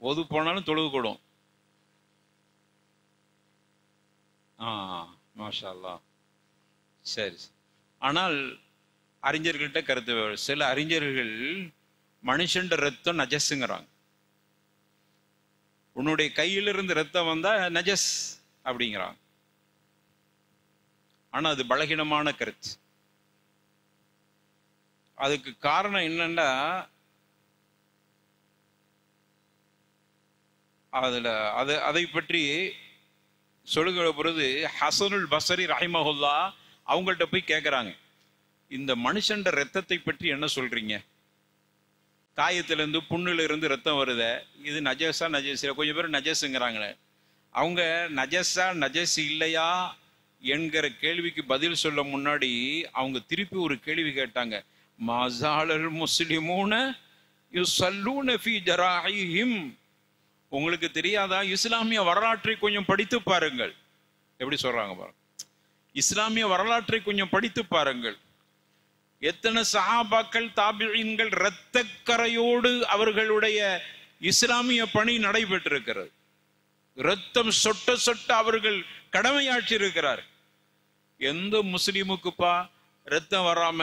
B: ஒது போனாலும் தொழுவு கூடும். மாஷா அல்லாஹ். சரி, ஆனால் அறிஞர்கள்ட்ட கருத்து, சில அறிஞர்கள் மனுஷன் ரத்தம் நஜஸ்ங்கிறாங்க. உன்னுடைய கையிலிருந்து ரத்தம் வந்தா நஜஸ் அப்படிங்கிறாங்க. ஆனா அது பலகீனமான கருத்து. அதுக்கு காரணம் என்னன்னா, அதுல அதை பற்றி சொல்லுகிற பொழுது ஹசனுல் பஸ்ரி ரஹிமஹுல்லா அவங்கள்ட்ட போய் கேட்குறாங்க, இந்த மனுஷன் ரத்தத்தை பற்றி என்ன சொல்றீங்க? காயத்திலிருந்து புண்ணுல இருந்து ரத்தம் வருத, இது நஜஸா நஜஸ்? கொஞ்சம் பேர் நஜஸுங்கிறாங்களே. அவங்க நஜஸா நஜஸ் இல்லையா என்கிற கேள்விக்கு பதில் சொல்ல முன்னாடி அவங்க திருப்பி ஒரு கேள்வி கேட்டாங்க. மஸாலல் முஸ்லிமூன யுஸல்லூன ஃபீ ஜராஹிஹிம். உங்களுக்கு தெரியாதா? இஸ்லாமிய வரலாற்றை கொஞ்சம் படித்து பாருங்கள். எப்படி சொல்றாங்க பாருங்க, இஸ்லாமிய வரலாற்றை கொஞ்சம் படித்து பாருங்கள். எத்தனை சஹாபாக்கள் தாபிஈன்கள் இரத்தக்கரையோடு அவர்களுடைய இஸ்லாமிய பணி நடைபெற்றிருக்கிறது. இரத்தம் சொட்ட சொட்ட அவர்கள் கடமையாற்றி இருக்கிறார். எந்த முஸ்லீமுக்குப்பா ரத்தம் வராம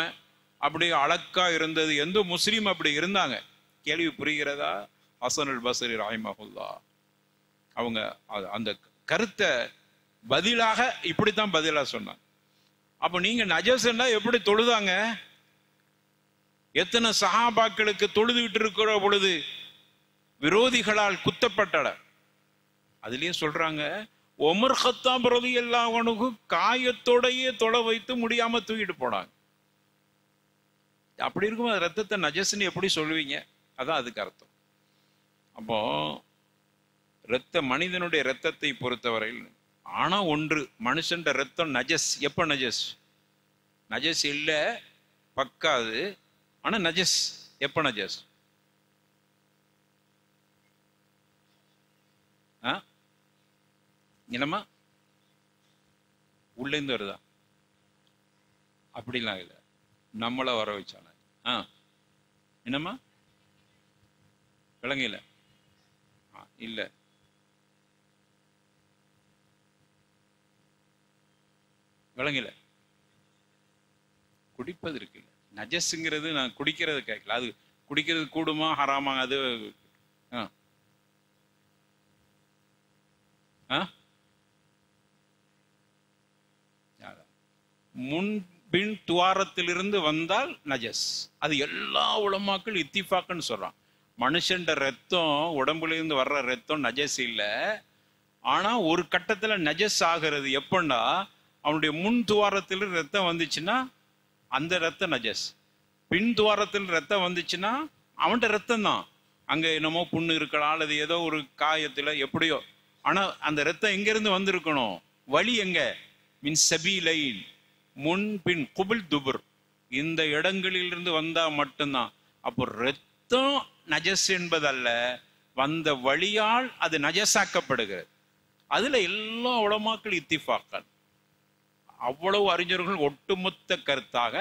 B: அப்படி அழக்கா இருந்தது? எந்த முஸ்லீம் அப்படி இருந்தாங்க? கேள்வி புரிகிறதா? ஹசனுல் பஸ்ரி ரஹிமஹுல்லா அவங்க அந்த கருத்தை பதிலாக இப்படித்தான் பதிலா சொன்னாங்க. அப்ப நீங்க நஜஸ்ன்னா எப்படி தொழுதாங்க? எத்தனை சஹாபாக்களுக்கு தொழுதுகிட்டு இருக்கிற பொழுது விரோதிகளால் குத்தப்பட்டட. அதுலயே சொல்றாங்க, உமர் கத்தாப் ரலியல்லாஹு அன்ஹு காயத்தோடையே தொலை வைத்து முடியாம தூக்கிட்டு போனாங்க. அப்படி இருக்கும் ரத்தத்தை நஜஸ்ன்னு எப்படி சொல்லுவீங்க? அதான் அதுக்கு அர்த்தம். அப்போ மனிதனுடைய ரத்தத்தை பொறுத்தவரையில் ஆனா ஒன்று, மனுஷன் ரத்தம் நஜஸ். எப்ப நஜஸ்? நஜஸ் இல்ல பக்காது, ஆனா நஜஸ். எப்ப நஜஸ்? என்னம்மா உள்ளேந்து வருதா? அப்படிலாம் இல்லை, நம்மள வர வச்சான. என்னம்மா விளங்கல? இல்ல விளங்கல. குடிப்பது இருக்குல்ல, நஜஸ்ங்கிறது நான் குடிக்கிறது கேட்கல. அது குடிக்கிறது கூடுமா ஹராமா? அது முன்பின் துவாரத்திலிருந்து வந்தால் நஜஸ். அது எல்லா உலமாக்கள் இத்திஃபாக்குன்னு சொல்றான். மனுஷன் ரத்தம், உடம்புல இருந்து வர்ற ரத்தம் நஜஸ் இல்லை. ஆனா ஒரு கட்டத்துல நஜஸ் ஆகிறது எப்பன்னா, அவனுடைய முன் துவாரத்தில் ரத்தம் வந்துச்சுன்னா அந்த ரத்தம் நஜஸ். பின் துவாரத்தில் ரத்தம் வந்துச்சுன்னா அவன்கிட்ட ரத்தம் தான். அங்க என்னமோ புண்ணு இருக்கலாம், அல்லது ஏதோ ஒரு காயத்துல எப்படியோ. ஆனா அந்த ரத்தம் எங்க இருந்து வந்திருக்கணும்? வழி எங்க? மின் சபீலைன், முன் பின் குபில் துபுர், இந்த இடங்களிலிருந்து வந்தா மட்டும்தான். அப்போ ரத்தம் நஜஸ் என்பதல்ல, வந்த வழியால் அது நஜஸாக்கப்படுகிறது. அதுல எல்லா உலமாக்கள் இத்திஃபாக்கள், அவ்வளவு அறிஞர்கள் ஒட்டுமொத்த கருத்தாக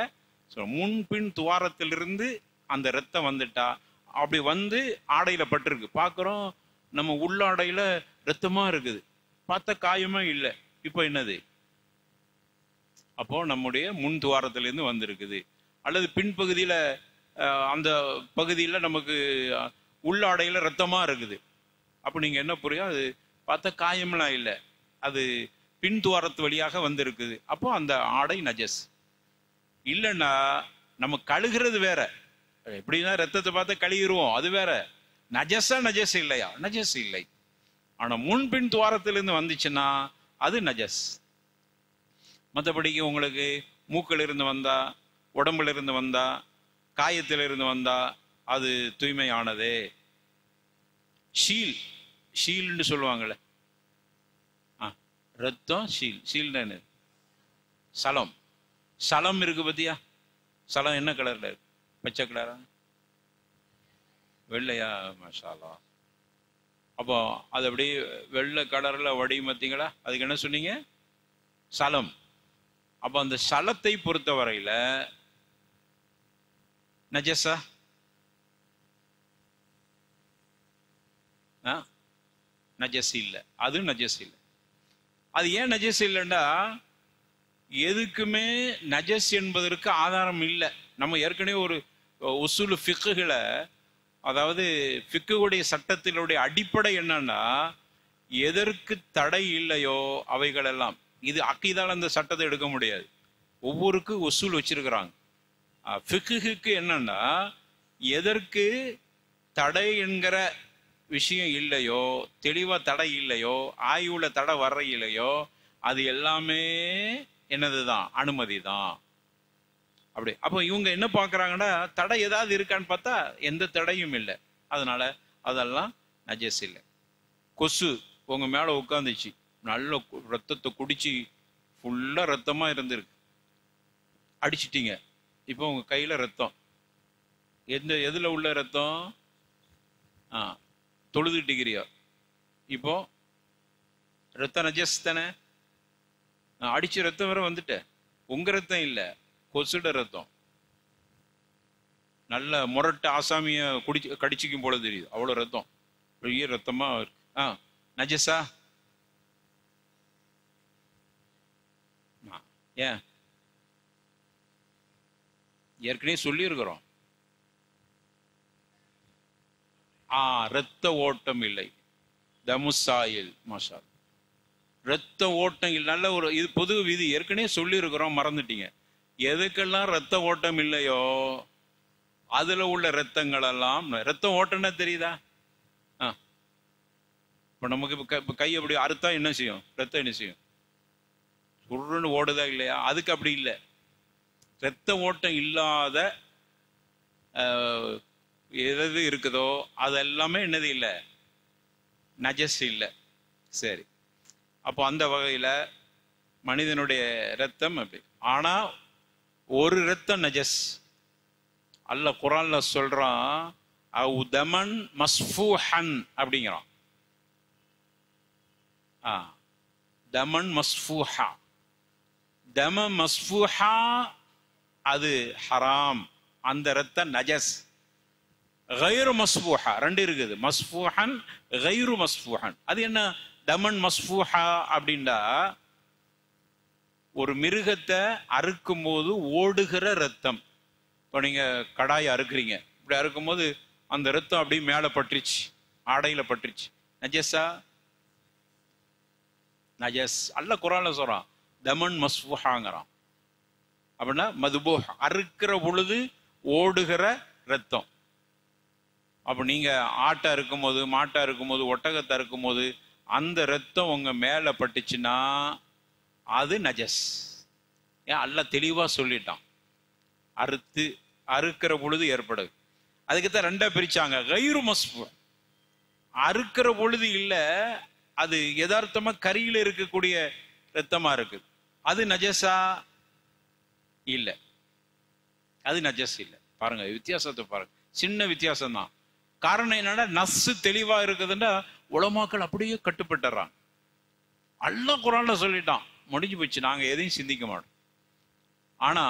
B: முன்பின் துவாரத்திலிருந்து அந்த ரத்தம் வந்துட்டா, அப்படி வந்து ஆடையில பட்டிருக்கு. பார்க்குறோம் நம்ம உள்ளாடையில ரத்தமா இருக்குது, பார்த்த காயமா இல்லை. இப்போ என்னது? அப்போ நம்முடைய முன் துவாரத்திலிருந்து வந்திருக்குது. அல்லது பின்பகுதியில அந்த பகுதியில் நமக்கு உள்ளாடையில ரத்தமா இருக்குது. அப்போ நீங்க என்ன புரியும்? அது பார்த்த காயம்லாம் இல்லை, அது பின் துவாரத்து வழியாக வந்திருக்குது. அப்போ அந்த ஆடை நஜஸ். இல்லைன்னா நம்ம கழுகிறது வேற. எப்படின்னா ரத்தத்தை பார்த்து கழுகிடுவோம், அது வேற. நஜஸா நஜஸ் இல்லையா? நஜஸ் இல்லை. ஆனா முன்பின் துவாரத்திலிருந்து வந்துச்சுன்னா அது நஜஸ். மற்றபடிக்கு உங்களுக்கு மூக்கில் இருந்து வந்தா, உடம்புல இருந்து வந்தா, காயத்தில் இருந்து வந்தா அது தூய்மையானதே. ஷீல்னு சொல்லுவாங்கல்ல, ரத்தம் ஷீல். ஷீல்னா என்ன? சலம். சலம் இருக்கு பத்தியா? சலம் என்ன கலர்ல இருக்கு? பச்சை கலரா வெள்ளையா? மாஷா அல்லாஹ். அப்போ அது அப்படியே வெள்ளை கலர்ல வடியும் பார்த்தீங்களா? அதுக்கு என்ன சொன்னீங்க? சலம். அப்போ அந்த சலத்தை பொறுத்தவரையில நஜஸா? நஜஸ் இல்லை, அது நஜஸ் இல்லை. அது ஏன் நஜஸ் இல்லைன்னா, எதுக்குமே நஜஸ் என்பதற்கு ஆதாரம் இல்லை. நம்ம ஏற்கனவே ஒரு உசூல் ஃபிக்குகளை, அதாவது ஃபிக்குடைய சட்டத்தினுடைய அடிப்படை என்னன்னா, எதற்கு தடை இல்லையோ அவைகளெல்லாம். இது அக்கீதால அந்த சட்டத்தை எடுக்க முடியாது. ஒவ்வொருக்கு உசூல் வச்சிருக்கிறாங்க. ஃபிக்குக்கு என்னன்னா, எதற்கு தடை என்கிற விஷயம் இல்லையோ, தெளிவா தடை இல்லையோ, ஆய்வுல தடை வர்ற இல்லையோ, அது எல்லாமே என்னதுதான், அனுமதி தான். அப்படி அப்போ இவங்க என்ன பார்க்குறாங்கன்னா, தடை ஏதாவது இருக்கான்னு பார்த்தா எந்த தடையும் இல்லை. அதனால அதெல்லாம் நஜஸ் இல்லை. கொசு உங்க மேல உட்காந்துச்சு, நல்ல ரத்தத்தை குடிச்சு ஃபுல்லா ரத்தமா இருந்திருக்கு, அடிச்சிட்டீங்க. இப்போ உங்க கையில ரத்தம், எதுல உள்ள ரத்தம்? தொழுதுட்டிக்கிறியா? இப்போ ரத்தம் நஜஸ் தானே. அடிச்ச ரத்தம் வேற வந்துட்ட, உங்க ரத்தம் இல்ல, கொசுட ரத்தம். நல்ல முரட்டு ஆசாமிய கடிச்சிக்கும் போல தெரியுது, அவ்வளவு ரத்தம், பெரிய ரத்தமா இருக்கு. நஜஸா? ஏன்? ஏற்கனவே சொல்லி இருக்கிறோம், ரத்த ஓட்டம் இல்லை, தமுசாயில் மாஷா, ரத்த ஓட்டம் இல்லை. நல்ல ஒரு இது பொது விதி, ஏற்கனவே சொல்லி இருக்கிறோம், மறந்துட்டீங்க. எதுக்கெல்லாம் ரத்த ஓட்டம் இல்லையோ அதுல உள்ள ரத்தங்கள் எல்லாம், ரத்தம் ஓட்டம்னா தெரியுதா? இப்ப நமக்கு இப்ப கை அப்படி அறுத்தா என்ன செய்யும்? ரத்தம் என்ன செய்யும்? சுருன்னு ஓடுதா இல்லையா? அதுக்கு அப்படி இல்லை. ரத்த ஓட்டம் இல்லாத எது இருக்குதோ அதெல்லாமே என்னது இல்லை, நஜஸ் இல்லை. சரி, அப்போ அந்த வகையில மனிதனுடைய ரத்தம் அப்படி. ஆனா ஒரு ரத்தம் நஜஸ். அல்லாஹ் குர்ஆன்ல சொல்றான், அவு தமன் மஸ்ஃபூஹன் அப்படிங்கிறான். தமன் மஸ்ஃபூஹா, தம மஸ்ஃபூஹா அது ஹராம், அந்த ரத்தம் நஜஸ். கைரு மஸ்ஃபூஹா ரெண்டு இருக்குது, மஸ்ஃபூஹன் கைரு மஸ்ஃபூஹன். அது என்ன தமன் மஸ்ஃபூஹா அப்படின்னா, ஒரு மிருகத்தை அறுக்கும் போது ஓடுகிற ரத்தம். இப்போ நீங்க கடாயை அறுக்குறீங்க, இப்படி அறுக்கும் போது அந்த ரத்தம் அப்படியே மேல பட்டுருச்சு, ஆடையில பட்டுருச்சு, நஜஸா? நஜஸ். அல்லாஹ் குர்ஆன்ல சொல்றான் தமன் மஸ்ஃபூஹாங்கிறான். அப்படின்னா மதுபூஹ், அறுக்கிற பொழுது ஓடுகிற ரத்தம். அப்ப நீங்க ஆட்டை அறுக்கும் போது, மாட்டை அறுக்கும் போது, ஒட்டகத்தை அறுக்கும் போது அந்த ரத்தம் உங்க மேல பட்டுச்சுன்னா அது நஜஸ். ஏன்? அல்லாஹ் தெளிவா சொல்லிட்டான், அறுக்கிற பொழுது ஏற்படுது. அதுக்குத்தான் ரெண்டா பிரிச்சாங்க, கைரு மஸ்ஃபூஹ், அறுக்கிற பொழுது இல்ல, அது யதார்த்தமா கரியில இருக்கக்கூடிய ரத்தமா இருக்கு, அது நஜஸா? இல்ல, அது நஜஸ் இல்ல. பாருங்க வித்தியாசத்தை பாருங்க, சின்ன வித்தியாசம் தான். காரணம் என்னன்னா, நஸ்ஸு தெளிவா இருக்குதுன்னா உலமாக்கள் அப்படியே கட்டுப்பட்டுறாங்க. அல்லாஹ் குர்ஆன்ல சொல்லிட்டான், முடிஞ்சு போச்சு, நாங்க எதையும் சிந்திக்க மாட்டோம். ஆனா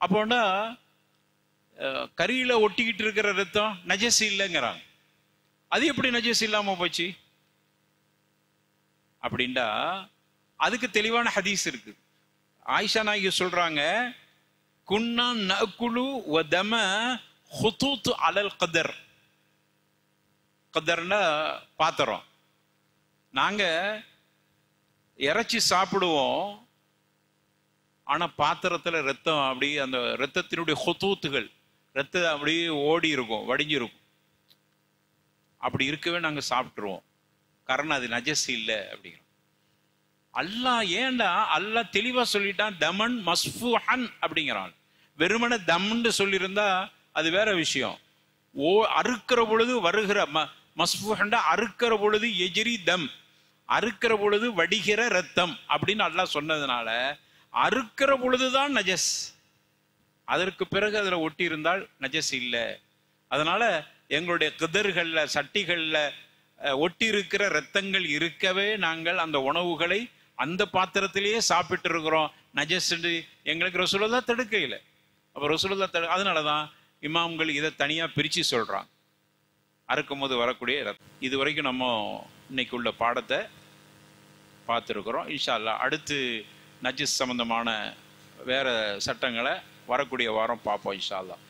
B: அப்போண்டா கரியில ஒட்டிக்கிட்டு இருக்கிற ரத்தம் நஜஸ் இல்லைங்கிறாங்க. அது எப்படி நஜஸ் இல்லாம போச்சு அப்படின்டா, அதுக்கு தெளிவான ஹதீஸ் இருக்கு. ஆயிஷா நாயகி சொல்றாங்க, குன்னா நஅகுலு வ தம ஹுதூத் அலல் கதர். கதர்னா பாத்திரம். நாங்க இறைச்சி சாப்பிடுவோம், ஆனா பாத்திரத்துல ரத்தம் அப்படியே, அந்த ரத்தத்தினுடைய ஹுதூத்துகள், ரத்தம் அப்படியே ஓடி இருக்கும், வடிஞ்சு இருக்கும். அப்படி இருக்கவே நாங்க சாப்பிட்டுருவோம், காரணம் அது நஜஸ் இல்லை அப்படிங்கிறோம். அல்லாஹ் ஏண்டா அல்லாஹ் தெளிவா சொல்லிட்டான் தமன் மஸ்ஃபூஹன் அப்படிங்கிறான். வெறுமன தம்னு சொல்லியிருந்தா அது வேற விஷயம். அறுக்கிற பொழுது வருகிற மஸ்ஃபூஹன்டா அறுக்கிற பொழுது எஜ்ரி தம், அறுக்கிற பொழுது வடிகிற ரத்தம் அப்படின்னு அல்லாஹ் சொன்னதுனால அறுக்கிற பொழுதுதான் நஜஸ். அதற்கு பிறகு அதுல ஒட்டி இருந்தால் நஜஸ் இல்லை. அதனால எங்களுடைய கிதர்கள்ல, சட்டிகள்ல ஒட்டி இருக்கிற ரத்தங்கள் இருக்கவே நாங்கள் அந்த உணவுகளை அந்த பாத்திரத்திலேயே சாப்பிட்டு இருக்கிறோம். நஜஸ் எங்களுக்கு ரசூலுல்லாஹ் தடுக்கையில். அப்ப ரசூலுல்லாஹ் அதனாலதான் இமாம்கள் இதை தனியா பிரிச்சு சொல்றாங்க, அறுக்கும் போது வரக்கூடிய ரத்தம். இது வரைக்கும் நம்ம இன்னைக்கு உள்ள பாடத்தை பார்த்துருக்குறோம். இன்ஷா அல்லாஹ் அடுத்து நஜஸ் சம்பந்தமான வேற சட்டங்களை வரக்கூடிய வாரம் பார்ப்போம் இன்ஷா அல்லாஹ்.